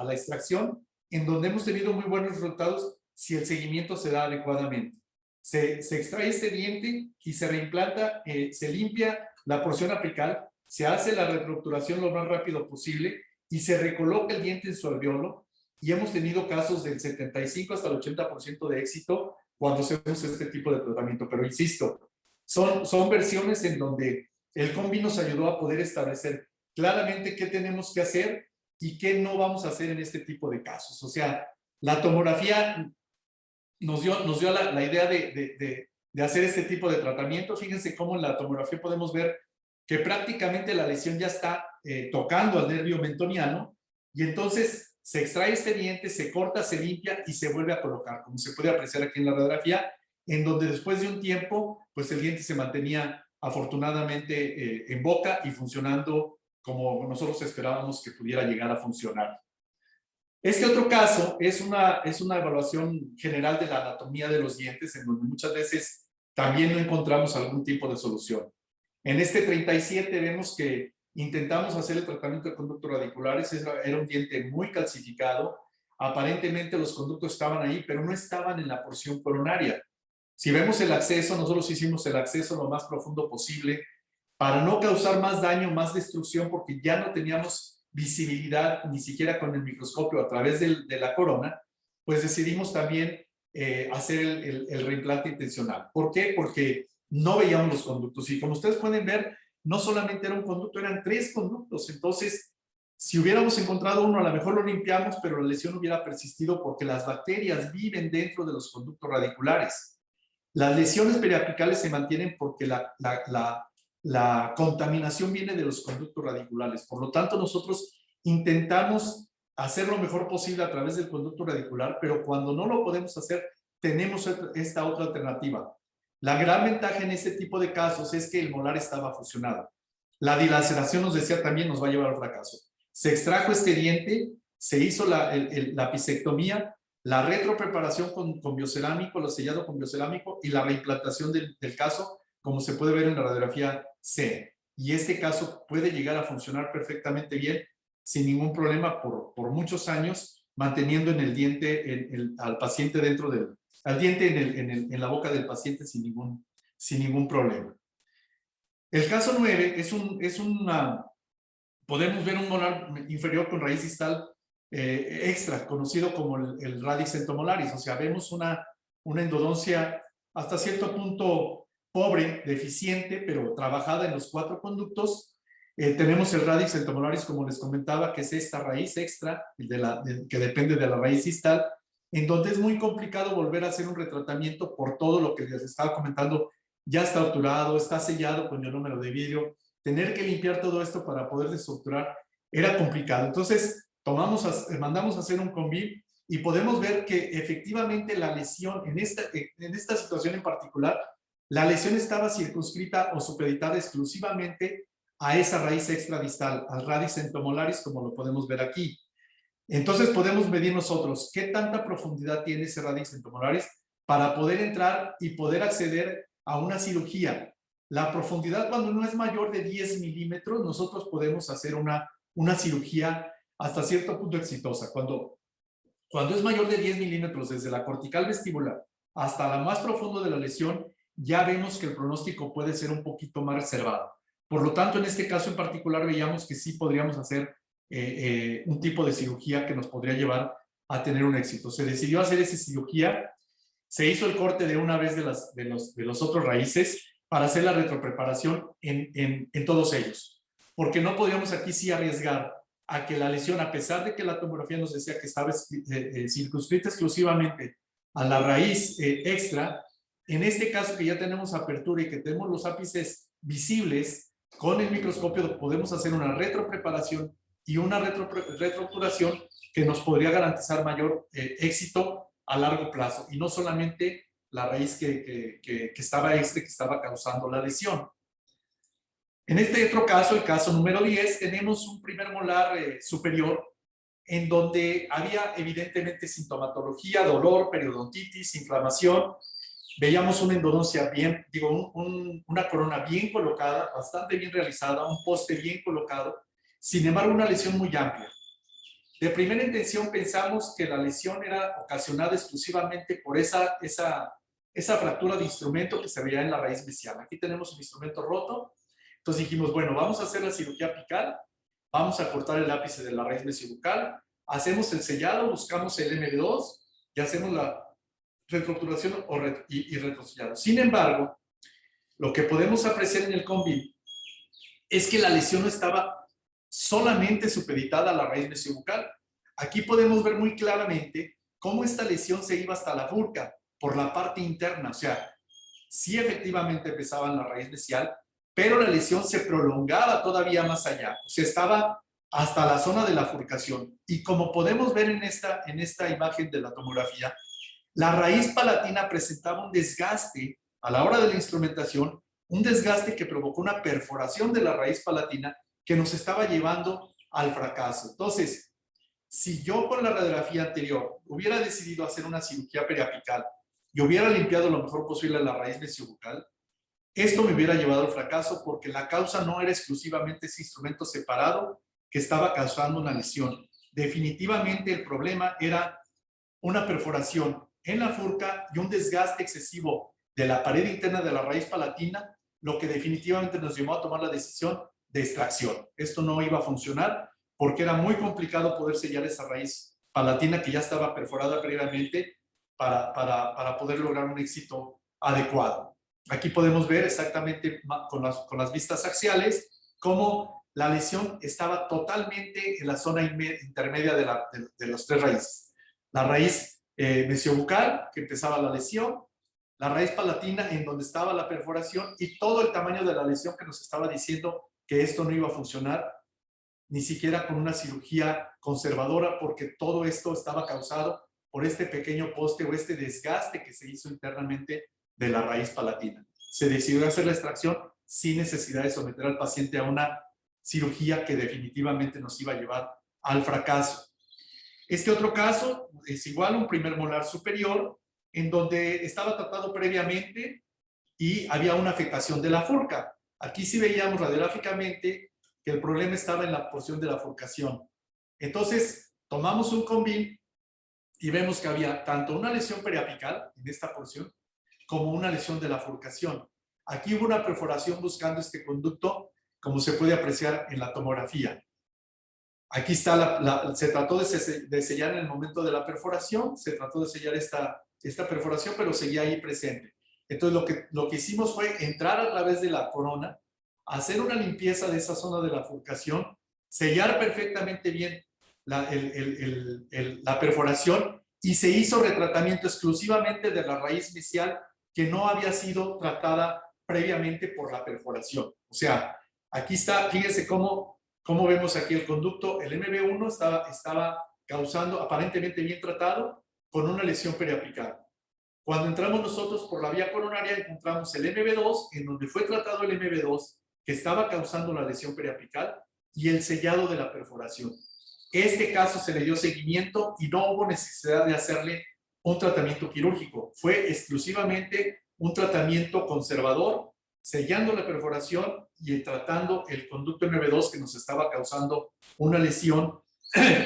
la extracción, en donde hemos tenido muy buenos resultados si el seguimiento se da adecuadamente. Se extrae este diente y se reimplanta, se limpia la porción apical, se hace la reestructuración lo más rápido posible y se recoloca el diente en su alveolo, y hemos tenido casos del 75 hasta el 80% de éxito cuando hacemos este tipo de tratamiento. Pero insisto, son versiones en donde el combi nos ayudó a poder establecer claramente qué tenemos que hacer y qué no vamos a hacer en este tipo de casos. O sea, la tomografía nos dio la idea de hacer este tipo de tratamiento. Fíjense cómo en la tomografía podemos ver que prácticamente la lesión ya está tocando al nervio mentoniano, y entonces se extrae este diente, se corta, se limpia y se vuelve a colocar, como se puede apreciar aquí en la radiografía, en donde después de un tiempo, pues el diente se mantenía afortunadamente en boca y funcionando como nosotros esperábamos que pudiera llegar a funcionar. Este otro caso es una evaluación general de la anatomía de los dientes, en donde muchas veces también no encontramos algún tipo de solución. En este 37 vemos que intentamos hacer el tratamiento de conductos radiculares, era un diente muy calcificado, aparentemente los conductos estaban ahí, pero no estaban en la porción coronaria. Si vemos el acceso, nosotros hicimos el acceso lo más profundo posible para no causar más daño, más destrucción, porque ya no teníamos visibilidad ni siquiera con el microscopio a través de la corona, pues decidimos también hacer el reimplante intencional. ¿Por qué? Porque no veíamos los conductos, y como ustedes pueden ver, no solamente era un conducto, eran 3 conductos. Entonces, si hubiéramos encontrado uno, a lo mejor lo limpiamos, pero la lesión hubiera persistido porque las bacterias viven dentro de los conductos radiculares. Las lesiones periapicales se mantienen porque la contaminación viene de los conductos radiculares. Por lo tanto, nosotros intentamos hacer lo mejor posible a través del conducto radicular, pero cuando no lo podemos hacer, tenemos esta otra alternativa. La gran ventaja en este tipo de casos es que el molar estaba fusionado. La dilaceración, nos decía, también nos va a llevar al fracaso. Se extrajo este diente, se hizo la apicectomía, la retropreparación con biocerámico, lo sellado con biocerámico, y la reimplantación del caso, como se puede ver en la radiografía C. Y este caso puede llegar a funcionar perfectamente bien, sin ningún problema, por muchos años, manteniendo en el diente al paciente dentro del, al diente en la boca del paciente sin ningún problema. El caso 9 podemos ver un molar inferior con raíz distal extra, conocido como el radix entomolaris. O sea, vemos una endodoncia hasta cierto punto pobre, deficiente, pero trabajada en los 4 conductos. Tenemos el radix entomolaris, como les comentaba, que es esta raíz extra, que depende de la raíz distal, en donde es muy complicado volver a hacer un retratamiento por todo lo que les estaba comentando. Ya está obturado, está sellado con ionómero de vidrio. Tener que limpiar todo esto para poder desobturar era complicado. Entonces, mandamos a hacer un combi, y podemos ver que efectivamente la lesión, en esta situación en particular, la lesión estaba circunscrita o supeditada exclusivamente a esa raíz extradistal, al radix entomolaris, como lo podemos ver aquí. Entonces podemos medir nosotros qué tanta profundidad tiene ese radix entomolaris para poder entrar y poder acceder a una cirugía. La profundidad, cuando no es mayor de 10 milímetros, nosotros podemos hacer una cirugía hasta cierto punto exitosa. Cuando es mayor de 10 milímetros, desde la cortical vestibular hasta la más profunda de la lesión, ya vemos que el pronóstico puede ser un poquito más reservado. Por lo tanto, en este caso en particular, veíamos que sí podríamos hacer un tipo de cirugía que nos podría llevar a tener un éxito. Se decidió hacer esa cirugía, se hizo el corte de una vez de los otros raíces para hacer la retropreparación en todos ellos. Porque no podíamos aquí sí arriesgar a que la lesión, a pesar de que la tomografía nos decía que estaba circunscrita exclusivamente a la raíz extra, en este caso que ya tenemos apertura y que tenemos los ápices visibles, con el microscopio podemos hacer una retropreparación y una retroobturación que nos podría garantizar mayor éxito a largo plazo, y no solamente la raíz que estaba extra, que estaba causando la lesión. En este otro caso, el caso número 10, tenemos un primer molar superior en donde había evidentemente sintomatología, dolor, periodontitis, inflamación. Veíamos una endodoncia bien, una corona bien colocada, bastante bien realizada, un poste bien colocado, sin embargo una lesión muy amplia. De primera intención pensamos que la lesión era ocasionada exclusivamente por esa fractura de instrumento que se veía en la raíz mesiana. Aquí tenemos un instrumento roto. Entonces dijimos, bueno, vamos a hacer la cirugía apical, vamos a cortar el ápice de la raíz mesiobucal, hacemos el sellado, buscamos el MB2 y hacemos la retroobturación y retrosellado. Sin embargo, lo que podemos apreciar en el CONVIM es que la lesión no estaba solamente supeditada a la raíz mesiobucal. Aquí podemos ver muy claramente cómo esta lesión se iba hasta la furca, por la parte interna. O sea, sí efectivamente empezaba en la raíz mesial, pero la lesión se prolongaba todavía más allá. O sea, estaba hasta la zona de la furcación. Y como podemos ver en esta imagen de la tomografía, la raíz palatina presentaba un desgaste a la hora de la instrumentación, un desgaste que provocó una perforación de la raíz palatina que nos estaba llevando al fracaso. Entonces, si yo con la radiografía anterior hubiera decidido hacer una cirugía periapical y hubiera limpiado lo mejor posible la raíz mesiobucal, esto me hubiera llevado al fracaso, porque la causa no era exclusivamente ese instrumento separado que estaba causando una lesión. Definitivamente el problema era una perforación en la furca y un desgaste excesivo de la pared interna de la raíz palatina, lo que definitivamente nos llevó a tomar la decisión de extracción. Esto no iba a funcionar porque era muy complicado poder sellar esa raíz palatina que ya estaba perforada previamente para poder lograr un éxito adecuado. Aquí podemos ver exactamente con las vistas axiales cómo la lesión estaba totalmente en la zona intermedia de las tres raíces. La raíz mesiobucal, que empezaba la lesión, la raíz palatina en donde estaba la perforación, y todo el tamaño de la lesión que nos estaba diciendo que esto no iba a funcionar ni siquiera con una cirugía conservadora, porque todo esto estaba causado por este pequeño poste o este desgaste que se hizo internamente de la raíz palatina. Se decidió hacer la extracción sin necesidad de someter al paciente a una cirugía que definitivamente nos iba a llevar al fracaso. Este otro caso es igual, un primer molar superior, en donde estaba tratado previamente y había una afectación de la furca. Aquí sí veíamos radiográficamente que el problema estaba en la porción de la furcación. Entonces, tomamos un CONVIM y vemos que había tanto una lesión periapical en esta porción como una lesión de la furcación. Aquí hubo una perforación buscando este conducto, como se puede apreciar en la tomografía. Aquí está, se trató de sellar en el momento de la perforación, se trató de sellar esta perforación, pero seguía ahí presente. Entonces lo que hicimos fue entrar a través de la corona, hacer una limpieza de esa zona de la furcación, sellar perfectamente bien la perforación, y se hizo retratamiento exclusivamente de la raíz mesial que no había sido tratada previamente por la perforación. O sea, aquí está, fíjense cómo vemos aquí el conducto. El MB1 estaba causando, aparentemente bien tratado, con una lesión periapical. Cuando entramos nosotros por la vía coronaria, encontramos el MB2, en donde fue tratado el MB2, que estaba causando la lesión periapical y el sellado de la perforación. Este caso se le dio seguimiento y no hubo necesidad de hacerle un tratamiento quirúrgico. Fue exclusivamente un tratamiento conservador, sellando la perforación y tratando el conducto MB2 que nos estaba causando una lesión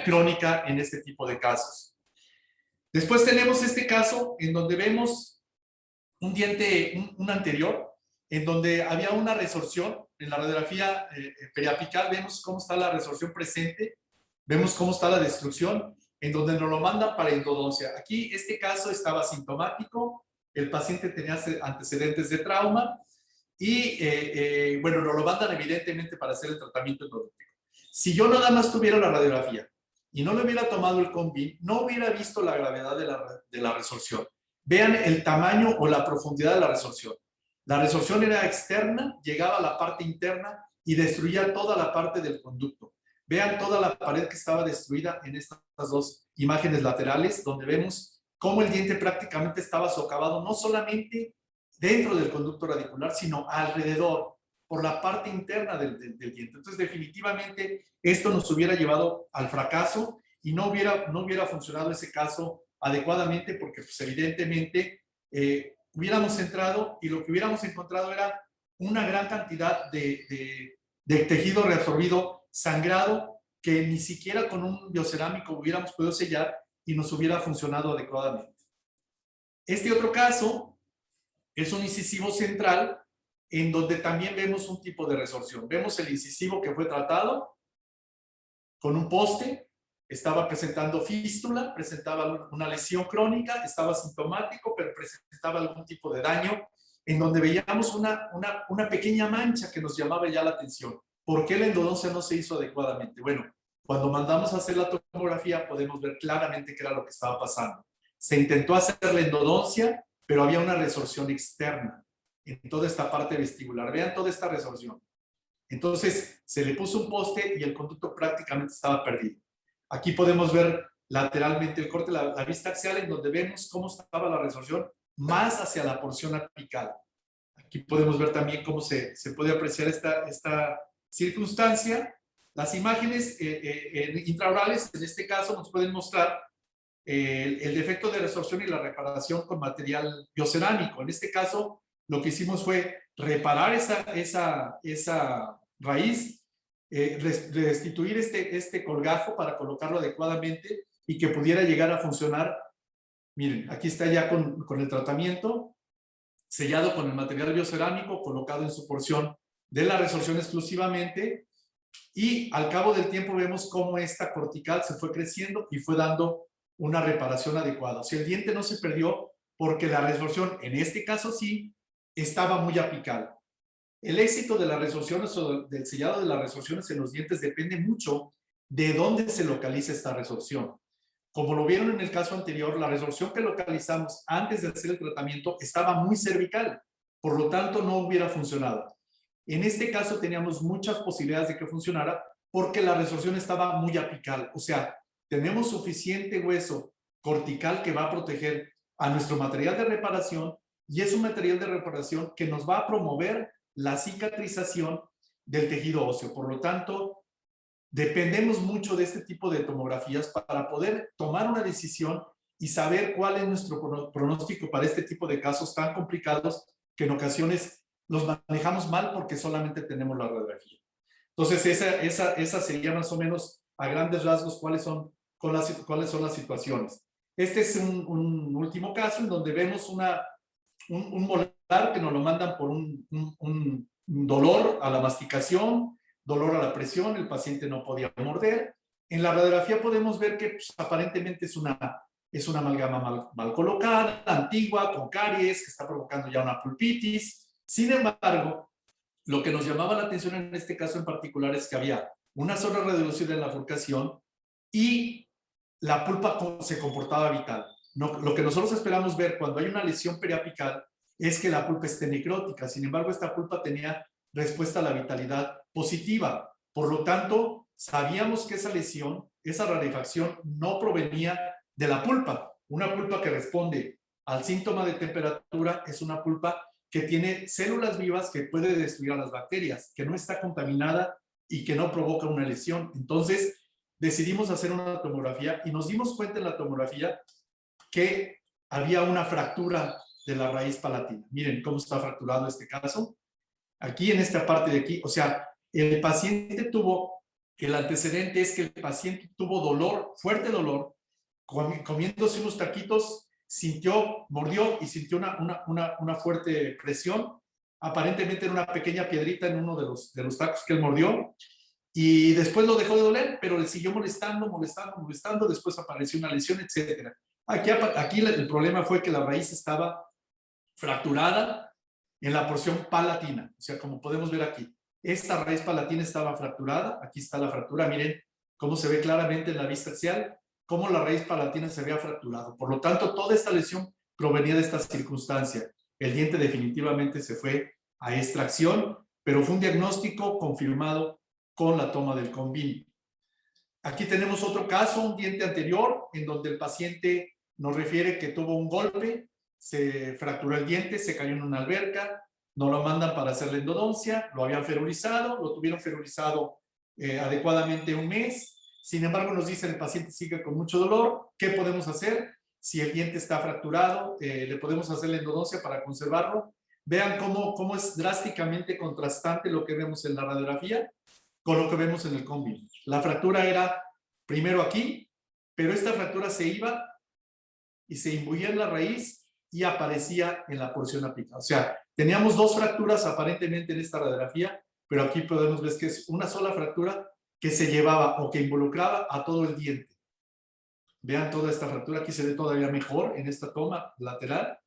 crónica en este tipo de casos. Después tenemos este caso en donde vemos un diente, un anterior, en donde había una resorción. En la radiografía periapical vemos cómo está la resorción presente, vemos cómo está la destrucción, en donde nos lo mandan para endodoncia. Aquí este caso estaba asintomático, el paciente tenía antecedentes de trauma y bueno, nos lo mandan evidentemente para hacer el tratamiento endodóntico. Si yo nada más tuviera la radiografía y no le hubiera tomado el CONVIN, no hubiera visto la gravedad de la resorción. Vean el tamaño o la profundidad de la resorción. La resorción era externa, llegaba a la parte interna y destruía toda la parte del conducto. Vean toda la pared que estaba destruida en estas dos imágenes laterales, donde vemos cómo el diente prácticamente estaba socavado, no solamente dentro del conducto radicular, sino alrededor, por la parte interna del diente. Entonces, definitivamente, esto nos hubiera llevado al fracaso y no hubiera funcionado ese caso adecuadamente, porque pues, evidentemente hubiéramos entrado y lo que hubiéramos encontrado era una gran cantidad de tejido reabsorbido sangrado que ni siquiera con un biocerámico hubiéramos podido sellar y nos hubiera funcionado adecuadamente. Este otro caso es un incisivo central en donde también vemos un tipo de resorción. Vemos el incisivo que fue tratado con un poste, estaba presentando fístula, presentaba una lesión crónica, estaba sintomático, pero presentaba algún tipo de daño, en donde veíamos una pequeña mancha que nos llamaba ya la atención. ¿Por qué la endodoncia no se hizo adecuadamente? Bueno, cuando mandamos a hacer la tomografía podemos ver claramente qué era lo que estaba pasando. Se intentó hacer la endodoncia, pero había una resorción externa en toda esta parte vestibular. Vean toda esta resorción. Entonces, se le puso un poste y el conducto prácticamente estaba perdido. Aquí podemos ver lateralmente el corte, la vista axial, en donde vemos cómo estaba la resorción más hacia la porción apical. Aquí podemos ver también cómo se puede apreciar esta circunstancia. Las imágenes intraorales, en este caso, nos pueden mostrar el defecto de resorción y la reparación con material biocerámico. En este caso, lo que hicimos fue reparar esa raíz, restituir este colgajo para colocarlo adecuadamente y que pudiera llegar a funcionar. Miren, aquí está ya con el tratamiento, sellado con el material biocerámico, colocado en su porción de la resorción exclusivamente, y al cabo del tiempo vemos cómo esta cortical se fue creciendo y fue dando una reparación adecuada. O sea, el diente no se perdió porque la resorción, en este caso sí, estaba muy apical. El éxito de las resorciones o del sellado de las resorciones en los dientes depende mucho de dónde se localiza esta resorción. Como lo vieron en el caso anterior, la resorción que localizamos antes de hacer el tratamiento estaba muy cervical, por lo tanto no hubiera funcionado. En este caso teníamos muchas posibilidades de que funcionara porque la resorción estaba muy apical, o sea, tenemos suficiente hueso cortical que va a proteger a nuestro material de reparación y es un material de reparación que nos va a promover la cicatrización del tejido óseo. Por lo tanto, dependemos mucho de este tipo de tomografías para poder tomar una decisión y saber cuál es nuestro pronóstico para este tipo de casos tan complicados que en ocasiones los manejamos mal porque solamente tenemos la radiografía. Entonces, esa sería más o menos a grandes rasgos cuáles son las situaciones. Este es un último caso en donde vemos un molar que nos lo mandan por un dolor a la masticación, dolor a la presión, el paciente no podía morder. En la radiografía podemos ver que pues, aparentemente es una amalgama mal colocada, antigua, con caries, que está provocando ya una pulpitis. Sin embargo, lo que nos llamaba la atención en este caso en particular es que había una zona reducida en la furcación y la pulpa se comportaba vital. Lo que nosotros esperamos ver cuando hay una lesión periapical es que la pulpa esté necrótica. Sin embargo, esta pulpa tenía respuesta a la vitalidad positiva. Por lo tanto, sabíamos que esa lesión, esa rarefacción, no provenía de la pulpa. Una pulpa que responde al síntoma de temperatura es una pulpa que tiene células vivas que puede destruir a las bacterias, que no está contaminada y que no provoca una lesión. Entonces decidimos hacer una tomografía y nos dimos cuenta en la tomografía que había una fractura de la raíz palatina. Miren cómo está fracturado este caso. Aquí en esta parte de aquí, o sea, el paciente el antecedente es que el paciente tuvo dolor, fuerte dolor, comiéndose unos taquitos, mordió y sintió una fuerte presión. Aparentemente era una pequeña piedrita en uno de los tacos que él mordió. Y después lo dejó de doler, pero le siguió molestando. Después apareció una lesión, etc. Aquí el problema fue que la raíz estaba fracturada en la porción palatina. O sea, como podemos ver aquí, esta raíz palatina estaba fracturada. Aquí está la fractura. Miren cómo se ve claramente en la vista axial, cómo la raíz palatina se había fracturado. Por lo tanto, toda esta lesión provenía de esta circunstancia. El diente definitivamente se fue a extracción, pero fue un diagnóstico confirmado con la toma del Convin. Aquí tenemos otro caso, un diente anterior, en donde el paciente nos refiere que tuvo un golpe, se fracturó el diente, se cayó en una alberca, nos lo mandan para hacer la endodoncia, lo habían ferulizado, lo tuvieron ferulizado adecuadamente un mes. Sin embargo, nos dicen el paciente sigue con mucho dolor. ¿Qué podemos hacer? Si el diente está fracturado, le podemos hacer la endodoncia para conservarlo. Vean cómo es drásticamente contrastante lo que vemos en la radiografía con lo que vemos en el Convin. La fractura era primero aquí, pero esta fractura se iba y se imbuía en la raíz y aparecía en la porción apicada. O sea, teníamos dos fracturas aparentemente en esta radiografía, pero aquí podemos ver que es una sola fractura que se llevaba o que involucraba a todo el diente. Vean toda esta fractura, aquí se ve todavía mejor en esta toma lateral,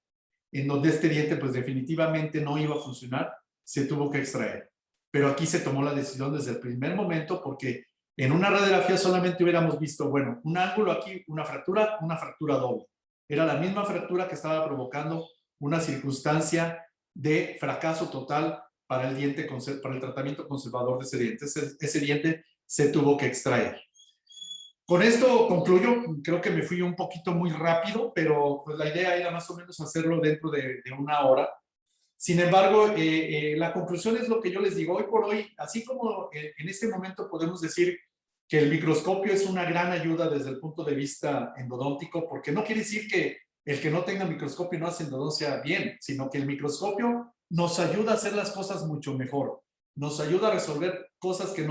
en donde este diente pues definitivamente no iba a funcionar, se tuvo que extraer. Pero aquí se tomó la decisión desde el primer momento porque en una radiografía solamente hubiéramos visto, bueno, un ángulo aquí, una fractura doble. Era la misma fractura que estaba provocando una circunstancia de fracaso total para el diente, para el tratamiento conservador de ese diente. Ese diente se tuvo que extraer. Con esto concluyo. Creo que me fui un poquito muy rápido, pero pues la idea era más o menos hacerlo dentro de una hora. Sin embargo, la conclusión es lo que yo les digo. Hoy por hoy, así como en este momento podemos decir que el microscopio es una gran ayuda desde el punto de vista endodóntico, porque no quiere decir que el que no tenga microscopio no hace endodoncia bien, sino que el microscopio nos ayuda a hacer las cosas mucho mejor. Nos ayuda a resolver cosas que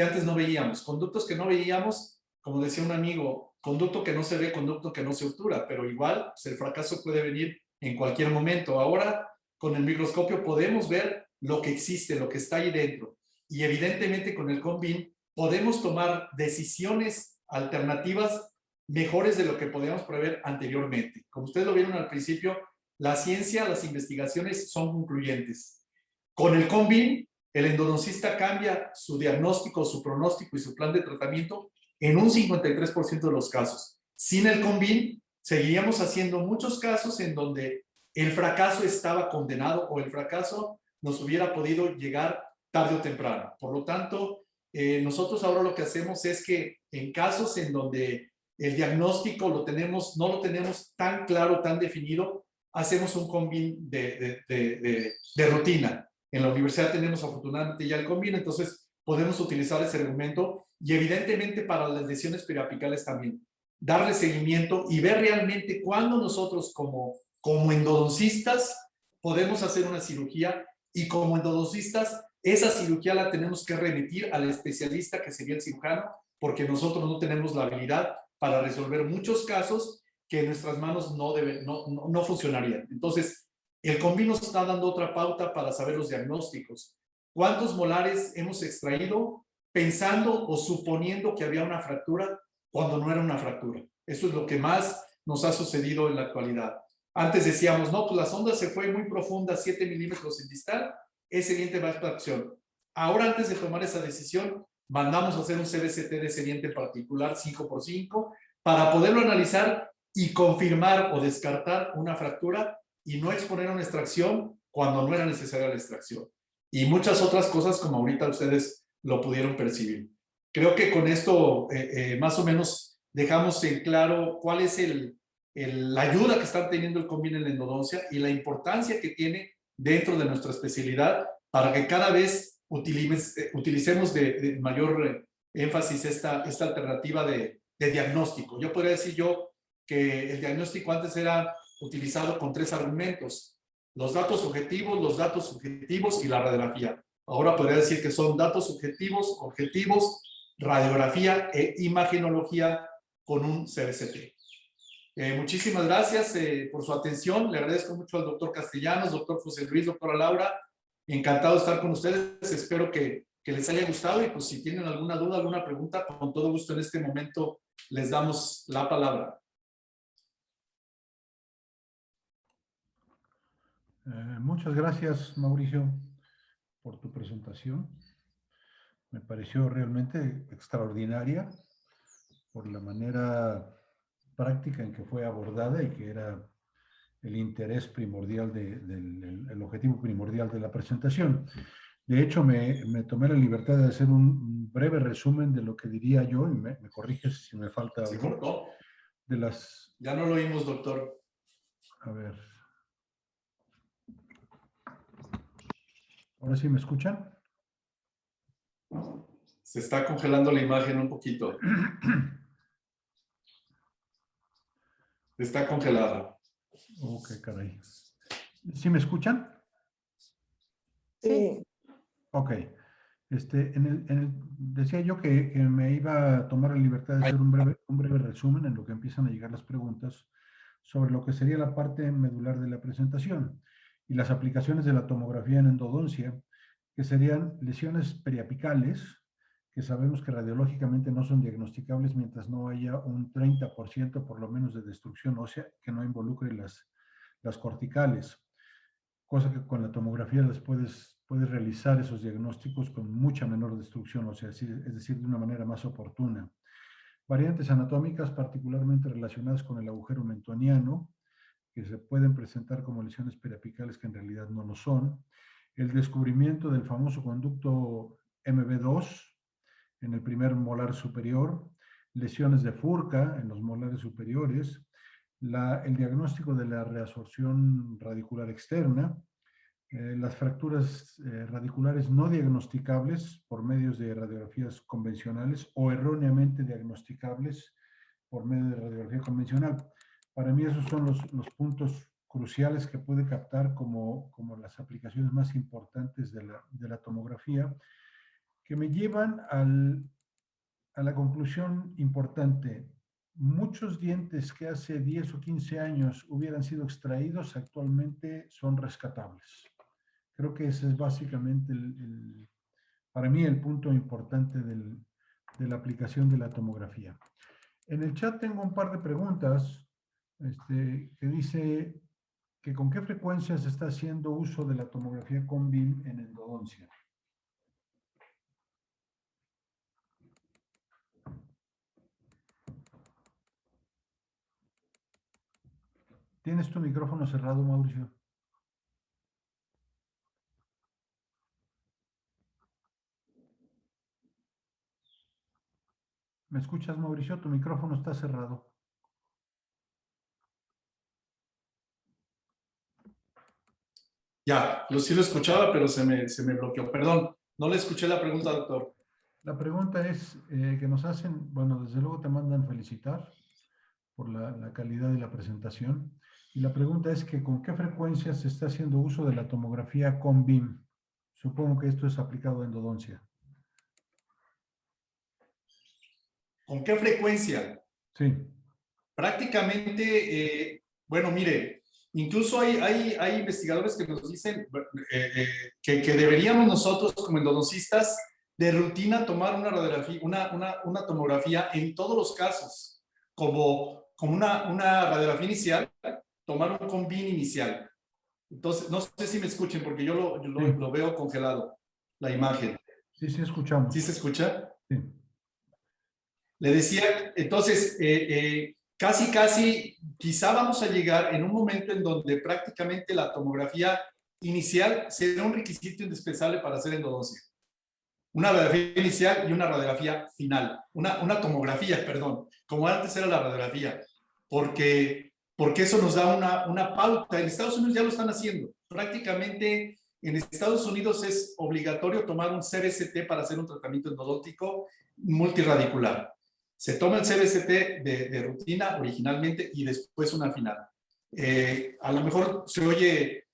antes no veíamos, conductos que no veíamos, como decía un amigo, conducto que no se ve, conducto que no se obtura, pero igual pues, el fracaso puede venir en cualquier momento. Ahora, con el microscopio podemos ver lo que existe, lo que está ahí dentro. Y evidentemente con el Convin podemos tomar decisiones alternativas mejores de lo que podíamos prever anteriormente. Como ustedes lo vieron al principio, la ciencia, las investigaciones son concluyentes. Con el Convin, el endodoncista cambia su diagnóstico, su pronóstico y su plan de tratamiento en un 53% de los casos. Sin el Convin, seguiríamos haciendo muchos casos en donde el fracaso estaba condenado o el fracaso nos hubiera podido llegar tarde o temprano. Por lo tanto, nosotros ahora lo que hacemos es que en casos en donde el diagnóstico no lo tenemos tan claro, tan definido, hacemos un Convin de rutina. En la universidad tenemos afortunadamente ya el Convin, entonces podemos utilizar ese argumento y evidentemente para las lesiones periapicales también, darle seguimiento y ver realmente cuándo nosotros como endodoncistas podemos hacer una cirugía y como endodoncistas esa cirugía la tenemos que remitir al especialista que sería el cirujano porque nosotros no tenemos la habilidad para resolver muchos casos que en nuestras manos no funcionarían. Entonces, el Convin nos está dando otra pauta para saber los diagnósticos. ¿Cuántos molares hemos extraído pensando o suponiendo que había una fractura cuando no era una fractura? Eso es lo que más nos ha sucedido en la actualidad. Antes decíamos, no, pues la sonda se fue muy profunda, 7 milímetros en distal, ese diente va a extracción. Ahora, antes de tomar esa decisión, mandamos a hacer un CBCT de ese diente en particular, 5x5, para poderlo analizar y confirmar o descartar una fractura y no exponer una extracción cuando no era necesaria la extracción. Y muchas otras cosas como ahorita ustedes lo pudieron percibir. Creo que con esto más o menos dejamos en claro cuál es la ayuda que están teniendo el Convin en la endodoncia y la importancia que tiene dentro de nuestra especialidad para que cada vez utilicemos de mayor énfasis esta alternativa de diagnóstico. Yo podría decir que el diagnóstico antes era utilizado con 3 argumentos: los datos subjetivos y la radiografía. Ahora podría decir que son datos subjetivos, objetivos, radiografía e imagenología con un CBCT. Muchísimas gracias por su atención. Le agradezco mucho al doctor Castellanos, doctor José Luis, doctora Laura. Encantado de estar con ustedes. Espero que les haya gustado y pues si tienen alguna duda, alguna pregunta, con todo gusto en este momento les damos la palabra. Muchas gracias, Mauricio, por tu presentación. Me pareció realmente extraordinaria por la manera práctica en que fue abordada y que era el interés primordial, el objetivo primordial de la presentación. De hecho, me tomé la libertad de hacer un breve resumen de lo que diría yo, y me corriges si me falta algo. ¿Se cortó? De las... Ya no lo oímos, doctor. A ver. ¿Ahora sí me escuchan? Se está congelando la imagen un poquito. Está congelada. Ok, caray. ¿Sí me escuchan? Sí. Ok. Decía yo que me iba a tomar la libertad de hacer un breve resumen en lo que empiezan a llegar las preguntas sobre lo que sería la parte medular de la presentación y las aplicaciones de la tomografía en endodoncia, que serían lesiones periapicales, que sabemos que radiológicamente no son diagnosticables mientras no haya un 30% por lo menos de destrucción ósea que no involucre las corticales, cosa que con la tomografía les puedes realizar esos diagnósticos con mucha menor destrucción ósea, es decir, de una manera más oportuna. Variantes anatómicas particularmente relacionadas con el agujero mentoniano, que se pueden presentar como lesiones periapicales que en realidad no lo son. El descubrimiento del famoso conducto MB2 en el primer molar superior, lesiones de Furca en los molares superiores, el diagnóstico de la reabsorción radicular externa, las fracturas radiculares no diagnosticables por medios de radiografías convencionales o erróneamente diagnosticables por medio de radiografía convencional. Para mí esos son los puntos cruciales que puede captar como las aplicaciones más importantes de la tomografía, que me llevan a la conclusión importante. Muchos dientes que hace 10 o 15 años hubieran sido extraídos actualmente son rescatables. Creo que ese es básicamente, para mí, el punto importante de la aplicación de la tomografía. En el chat tengo un par de preguntas que dice que con qué frecuencia se está haciendo uso de la tomografía con BIM en endodoncia. ¿Tienes tu micrófono cerrado, Mauricio? ¿Me escuchas, Mauricio? Tu micrófono está cerrado. Ya, sí lo escuchaba, pero se me bloqueó. Perdón, no le escuché la pregunta, doctor. La pregunta es que nos hacen, bueno, desde luego te mandan felicitar por la calidad de la presentación. Y la pregunta es que con qué frecuencia se está haciendo uso de la tomografía con BIM. Supongo que esto es aplicado a endodoncia. ¿Con qué frecuencia? Sí. Prácticamente, bueno, mire, incluso hay investigadores que nos dicen que deberíamos nosotros como endodoncistas de rutina tomar una radiografía, una tomografía en todos los casos, como una radiografía inicial, tomar un con-BIM inicial. Entonces, no sé si me escuchen porque yo lo veo congelado, la imagen. Sí, sí, escuchamos. ¿Sí se escucha? Sí. Le decía, entonces, casi, quizá vamos a llegar en un momento en donde prácticamente la tomografía inicial será un requisito indispensable para hacer endodoncia. Una radiografía inicial y una radiografía final. Una tomografía, perdón, como antes era la radiografía. Porque porque eso nos da una pauta. En Estados Unidos ya lo están haciendo. Prácticamente en Estados Unidos es obligatorio tomar un CBCT para hacer un tratamiento endodóntico multiradicular. Se toma el CBCT de rutina originalmente y después una final. A lo mejor se oye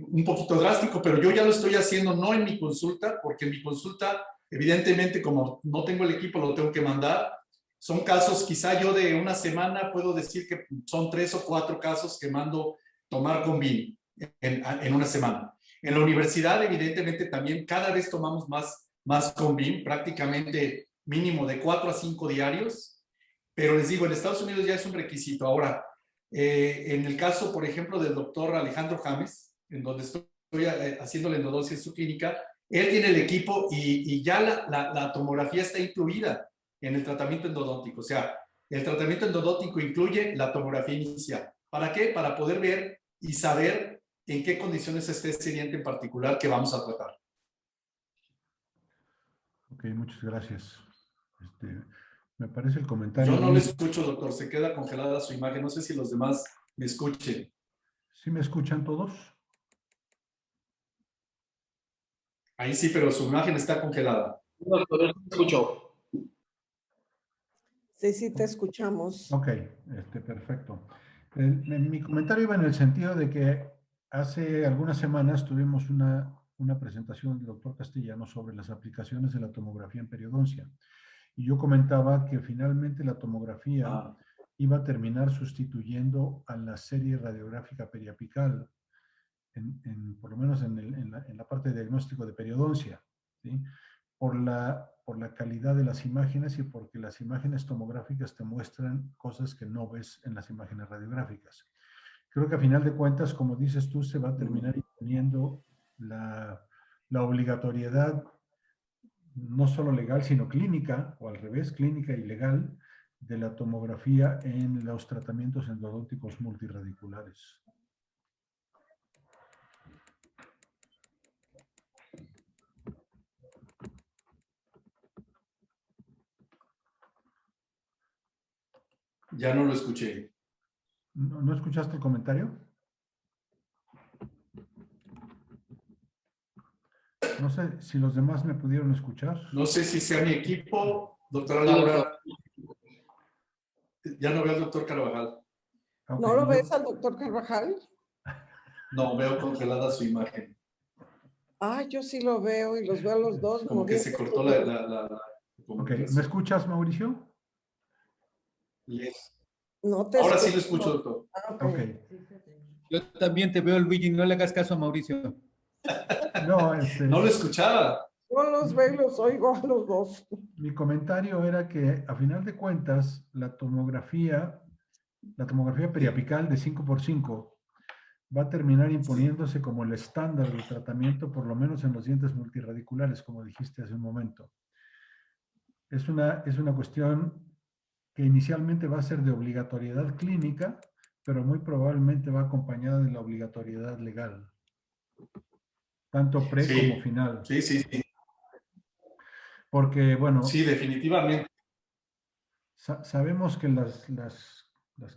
un poquito drástico, pero yo ya lo estoy haciendo no en mi consulta, porque en mi consulta, evidentemente, como no tengo el equipo, lo tengo que mandar. Son casos, quizá yo de una semana puedo decir que son 3 o 4 casos que mando tomar Convin en una semana. En la universidad, evidentemente, también cada vez tomamos más Convin, prácticamente mínimo de 4 a 5 diarios, pero les digo, en Estados Unidos ya es un requisito. Ahora, en el caso, por ejemplo, del doctor Alejandro James, en donde estoy haciendo la endodoncia en su clínica, él tiene el equipo y ya la tomografía está incluida en el tratamiento endodóntico. O sea, el tratamiento endodóntico incluye la tomografía inicial. ¿Para qué? Para poder ver y saber en qué condiciones está ese diente en particular que vamos a tratar. Ok, muchas gracias. Me parece el comentario. Yo no le escucho, doctor. Se queda congelada su imagen. No sé si los demás me escuchen. ¿Sí me escuchan todos? Ahí sí, pero su imagen está congelada. Doctor, yo te escucho. Sí, te escuchamos. Ok, perfecto. Mi comentario iba en el sentido de que hace algunas semanas tuvimos una presentación del doctor Castellano sobre las aplicaciones de la tomografía en periodoncia. Y yo comentaba que finalmente la tomografía iba a terminar sustituyendo a la serie radiográfica periapical, por lo menos en la parte de diagnóstico de periodoncia, ¿sí? Por la calidad de las imágenes y porque las imágenes tomográficas te muestran cosas que no ves en las imágenes radiográficas. Creo que a final de cuentas, como dices tú, se va a terminar imponiendo la obligatoriedad, no solo legal, sino clínica, o al revés, clínica y legal, de la tomografía en los tratamientos endodónticos multirradiculares. Ya no lo escuché. ¿No escuchaste el comentario? No sé si los demás me pudieron escuchar. No sé si sea mi equipo, doctora Laura. Ya no veo al doctor Carvajal. Okay, ¿No lo ves al doctor Carvajal? No, veo congelada su imagen. Ah, yo sí lo veo y los veo a los dos. Como que se cortó la Ok, ¿me escuchas, Mauricio? Yes. No te Ahora escucho. sí lo escucho, doctor. Ok. Yo también te veo, Luigi, no le hagas caso a Mauricio. No, No lo escuchaba. Yo los veo y los oigo a los dos. Mi comentario era que, a final de cuentas, la tomografía periapical de 5x5 va a terminar imponiéndose como el estándar del tratamiento, por lo menos en los dientes multirradiculares, como dijiste hace un momento. Es una cuestión que inicialmente va a ser de obligatoriedad clínica, pero muy probablemente va acompañada de la obligatoriedad legal, tanto pre como final. Sí. Porque, bueno, sí, definitivamente. Sabemos que las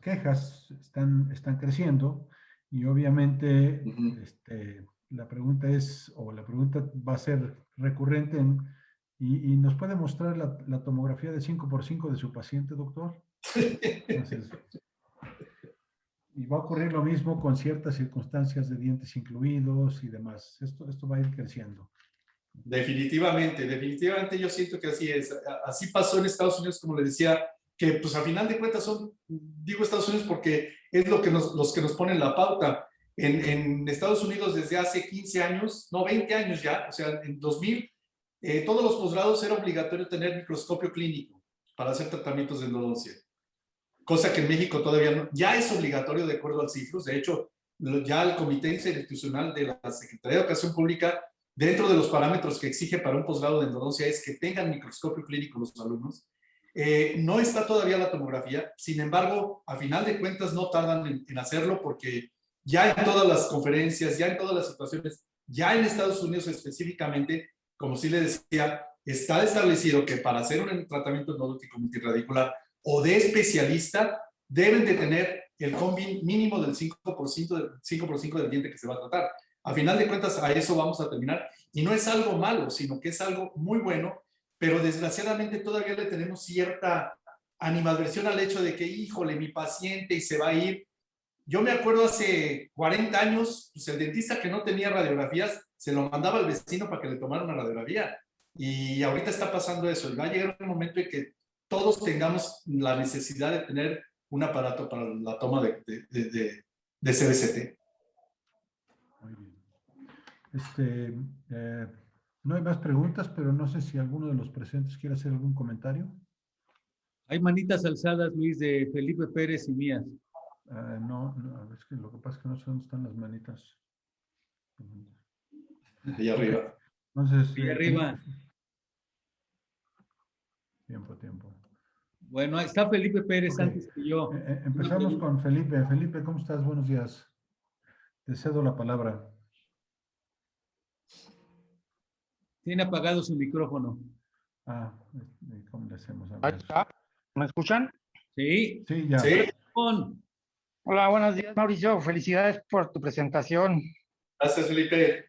quejas están creciendo y obviamente la pregunta va a ser recurrente y nos puede mostrar la tomografía de 5x5 de su paciente, doctor. Entonces, y va a ocurrir lo mismo con ciertas circunstancias de dientes incluidos y demás. Esto va a ir creciendo. Definitivamente yo siento que así es. Así pasó en Estados Unidos, como le decía, que pues a final de cuentas digo Estados Unidos porque es los que nos ponen la pauta. En Estados Unidos desde hace 15 años, no 20 años ya, o sea, en 2000, todos los posgrados era obligatorio tener microscopio clínico para hacer tratamientos de endodoncia. Cosa que en México todavía no, ya es obligatorio de acuerdo al CIFRUS. De hecho, ya el Comité Interinstitucional de la Secretaría de Educación Pública, dentro de los parámetros que exige para un posgrado de endodoncia, es que tengan microscopio clínico los alumnos. No está todavía la tomografía, sin embargo, a final de cuentas no tardan en hacerlo porque ya en todas las conferencias, ya en todas las situaciones, ya en Estados Unidos específicamente, como sí le decía, está establecido que para hacer un tratamiento endodóntico multiradicular o de especialista, deben de tener el CONBIN mínimo del 5%, 5x5 del diente que se va a tratar. A final de cuentas, a eso vamos a terminar. Y no es algo malo, sino que es algo muy bueno, pero desgraciadamente todavía le tenemos cierta animadversión al hecho de que, híjole, mi paciente y se va a ir. Yo me acuerdo hace 40 años, pues el dentista que no tenía radiografías se lo mandaba al vecino para que le tomara una radiografía. Y ahorita está pasando eso. Y va a llegar un momento en que todos tengamos la necesidad de tener un aparato para la toma de CBCT. Muy bien. No hay más preguntas, pero no sé si alguno de los presentes quiere hacer algún comentario. Hay manitas alzadas, Luis, de Felipe Pérez y mías. No, es que lo que pasa es que no sé dónde están las manitas. Ahí arriba. Entonces, Y arriba. Tiempo. Bueno, ahí está Felipe Pérez Ok. antes que yo. Empezamos con Felipe. Felipe, ¿cómo estás? Buenos días. Te cedo la palabra. Tiene apagado su micrófono. ¿Cómo le hacemos? A Ahí ver. está. ¿Me escuchan? Sí. Sí, ya. Sí, Hola, buenos días, Mauricio. Felicidades por tu presentación. gracias, Felipe.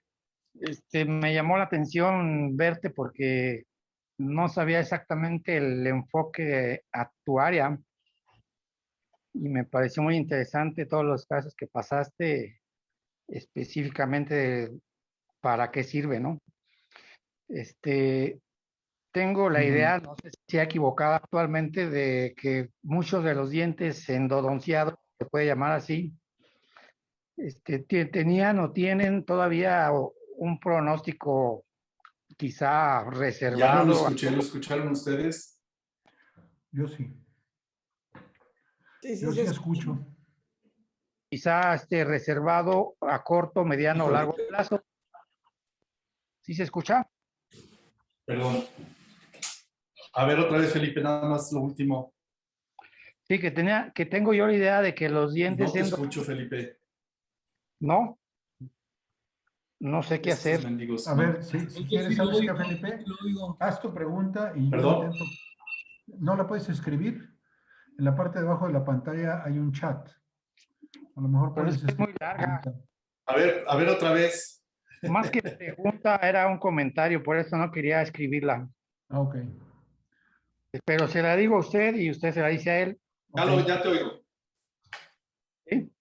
Me llamó la atención verte porque no sabía exactamente el enfoque a tu área y me pareció muy interesante todos los casos que pasaste, específicamente para qué sirve, ¿no? Tengo la idea, no sé si sea equivocada actualmente, de que muchos de los dientes endodonciados, se puede llamar así, tenían o tienen todavía un pronóstico quizá Ya no lo reservado, escuché, ¿lo escucharon ustedes? Yo sí. Sí, Yo sí se escucho. quizá reservado a corto, mediano o Híjole, largo plazo. ¿Sí se escucha? perdón. A ver, otra vez, Felipe, nada más lo último. Sí, que tengo yo la idea de que los dientes No te escucho, Felipe. no sé qué Estos hacer. mendigos. A ¿no? ver, si Yo quieres, sí lo ¿sabes qué, oigo, Felipe? yo sí lo oigo. Haz tu pregunta y yo Perdón. intento. ¿No la puedes escribir? En la parte de abajo de la pantalla hay un chat. A lo mejor Pero es puedes que es muy escribir. larga. A ver otra vez. Más que pregunta, era un comentario, por eso no quería escribirla. Ok. Pero se la digo a usted y usted se la dice a él. Ok. Ya te oigo. ¿Sí?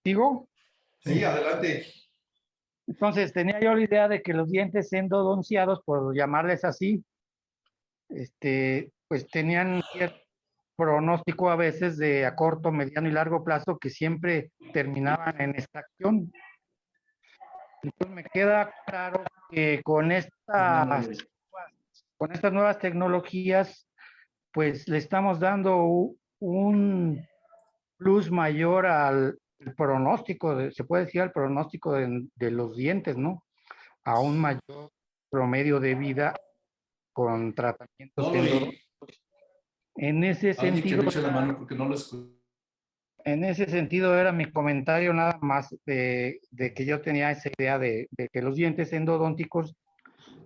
¿Digo? Sí, adelante. Entonces, tenía yo la idea de que los dientes endodonciados, por llamarles así, pues tenían cierto pronóstico a veces de a corto, mediano y largo plazo que siempre terminaban en extracción. Entonces, me queda claro que con estas nuevas tecnologías, pues le estamos dando un plus mayor al pronóstico, se puede decir al pronóstico de los dientes, ¿no? A un mayor promedio de vida con tratamientos No lo oí. En ese Alguien que sentido, me eche la mano porque no lo escucho. en ese sentido era mi comentario nada más de que yo tenía esa idea de que los dientes endodónticos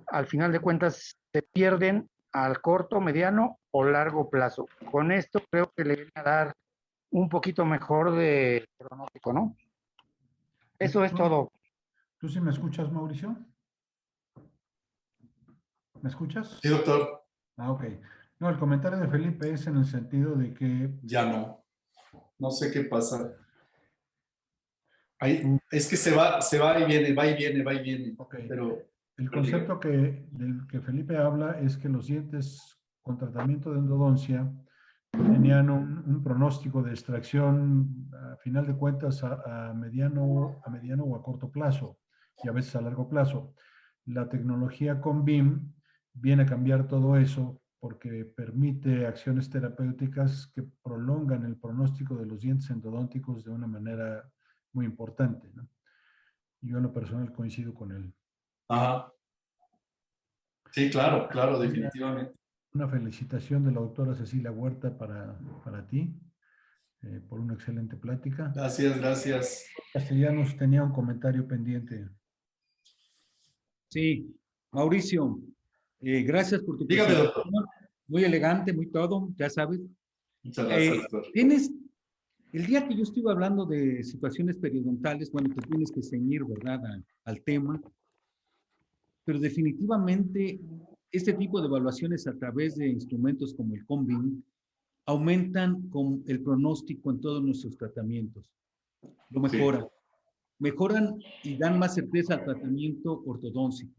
al final de cuentas se pierden al corto, mediano o largo plazo. Con esto creo que le viene a dar un poquito mejor de pronóstico, ¿no? Eso es todo. ¿Tú sí me escuchas, Mauricio? ¿Me escuchas? Sí, doctor. Ok. No, el comentario de Felipe es en el sentido de que Ya no. No sé qué pasa. Es que se va y viene, va y viene, va y viene. Ok. Pero El concepto del que Felipe habla es que los dientes con tratamiento de endodoncia tenían un pronóstico de extracción, a final de cuentas, a mediano o a corto plazo, y a veces a largo plazo. La tecnología con BIM viene a cambiar todo eso porque permite acciones terapéuticas que prolongan el pronóstico de los dientes endodónticos de una manera muy importante, ¿no? Yo en lo personal coincido con él. ajá. Sí, claro, claro, definitivamente. Una felicitación de la doctora Cecilia Huerta para ti por una excelente plática. Gracias, gracias. Castellanos tenía un comentario pendiente. Sí, Mauricio, gracias por tu Dígame, presentación. doctor. Muy elegante, muy todo, ya sabes. Muchas gracias, doctor. El día que yo estuve hablando de situaciones periodontales, bueno, te tienes que ceñir, ¿verdad?, al tema, pero definitivamente este tipo de evaluaciones a través de instrumentos como el CONBIN aumentan con el pronóstico en todos nuestros tratamientos. Lo mejoran. Mejoran y dan más certeza al tratamiento ortodóntico.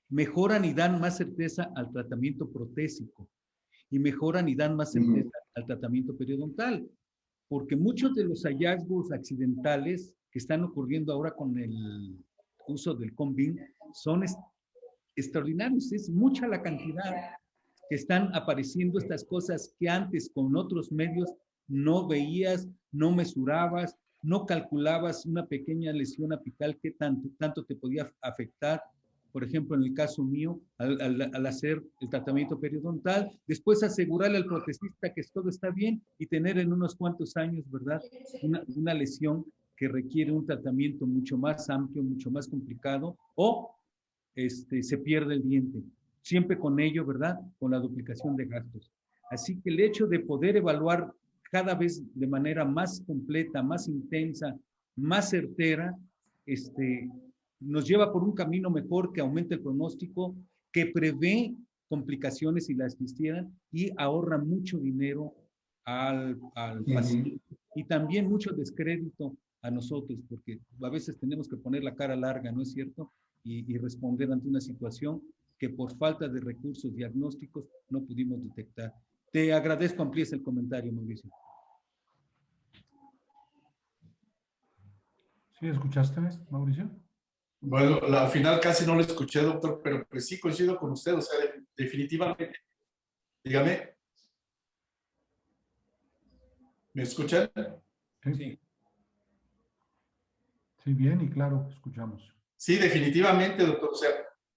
Mejoran y dan más certeza al tratamiento protésico. Y mejoran y dan más certeza al tratamiento periodontal. Porque muchos de los hallazgos accidentales que están ocurriendo ahora con el uso del CONBIN son extraordinarios. Es mucha la cantidad que están apareciendo estas cosas que antes con otros medios no veías, no mesurabas, no calculabas una pequeña lesión apical que tanto te podía afectar. Por ejemplo, en el caso mío, al hacer el tratamiento periodontal, después asegurarle al protesista que todo está bien y tener en unos cuantos años, ¿verdad?, una lesión que requiere un tratamiento mucho más amplio, mucho más complicado, o se pierde el diente. Siempre con ello, ¿verdad?, con la duplicación de gastos. Así que el hecho de poder evaluar cada vez de manera más completa, más intensa, más certera, nos lleva por un camino mejor que aumenta el pronóstico, que prevé complicaciones si las existieran y ahorra mucho dinero al paciente y también mucho descrédito a nosotros, porque a veces tenemos que poner la cara larga, ¿no es cierto?, y responder ante una situación que por falta de recursos diagnósticos no pudimos detectar. Te agradezco, amplíes el comentario, Mauricio. ¿Sí escuchaste, Mauricio? Bueno, al final casi no lo escuché, doctor, pero pues sí coincido con usted, o sea, definitivamente. Dígame. ¿Me escuchan? Sí. Sí, bien y claro, escuchamos. Sí, definitivamente, doctor. O sea,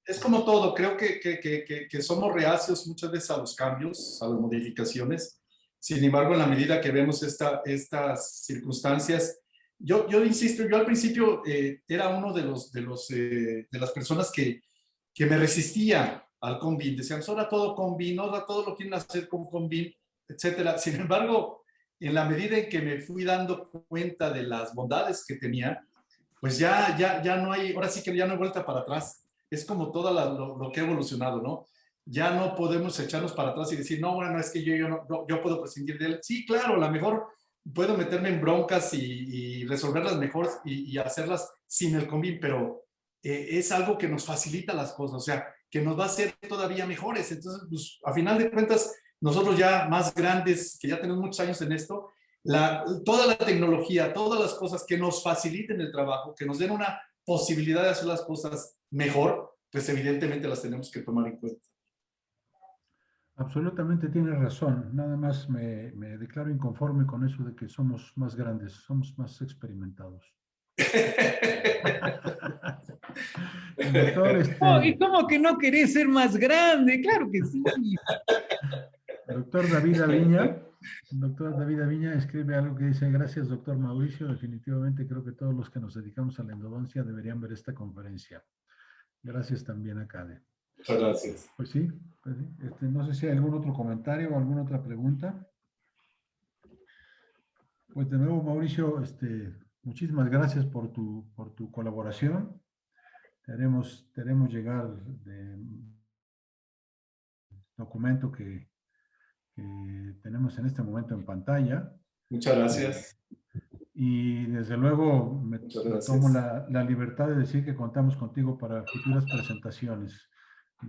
es como todo. Creo que somos reacios muchas veces a los cambios, a las modificaciones. Sin embargo, en la medida que vemos estas circunstancias, yo insisto, yo al principio era uno de las personas que me resistía al CONBIN. Decían, ahora todo CONBIN, ahora todo lo quieren hacer con CONBIN, etcétera. Sin embargo, en la medida en que me fui dando cuenta de las bondades que tenía, pues ya no hay, ahora sí que ya no hay vuelta para atrás. Es como todo lo que ha evolucionado, ¿no? Ya no podemos echarnos para atrás y decir, no, bueno, es que yo puedo prescindir de él. Sí, claro, a lo mejor puedo meterme en broncas y resolverlas mejor y hacerlas sin el CONBIN, pero es algo que nos facilita las cosas, o sea, que nos va a hacer todavía mejores. Entonces, pues, a final de cuentas, nosotros ya más grandes, que ya tenemos muchos años en esto, toda la tecnología, todas las cosas que nos faciliten el trabajo, que nos den una posibilidad de hacer las cosas mejor, pues evidentemente las tenemos que tomar en cuenta. Absolutamente tienes razón. Nada más me declaro inconforme con eso de que somos más grandes, somos más experimentados. Doctor, ¿Y cómo que no querés ser más grande? Claro que sí. Doctor David Aviña escribe algo que dice: gracias, doctor Mauricio. Definitivamente creo que todos los que nos dedicamos a la endodoncia deberían ver esta conferencia. Gracias también a Cade. Muchas gracias. Pues sí. No sé si hay algún otro comentario o alguna otra pregunta. Pues de nuevo, Mauricio, muchísimas gracias por tu colaboración. Te haremos llegar el documento que tenemos en este momento en pantalla. Muchas gracias. Y desde luego me tomo la libertad de decir que contamos contigo para futuras presentaciones.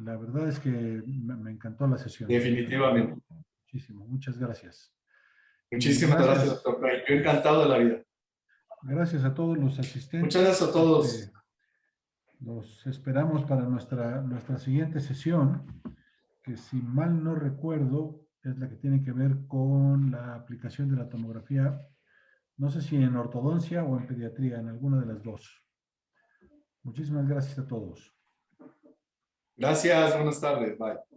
La verdad es que me encantó la sesión. Definitivamente. Muchísimo. Muchas gracias. Muchísimas gracias, doctor. Yo encantado de la vida. Gracias a todos los asistentes. Muchas gracias a todos. Los esperamos para nuestra siguiente sesión, que si mal no recuerdo, es la que tiene que ver con la aplicación de la tomografía, no sé si en ortodoncia o en pediatría, en alguna de las dos. Muchísimas gracias a todos. Gracias, buenas tardes, bye.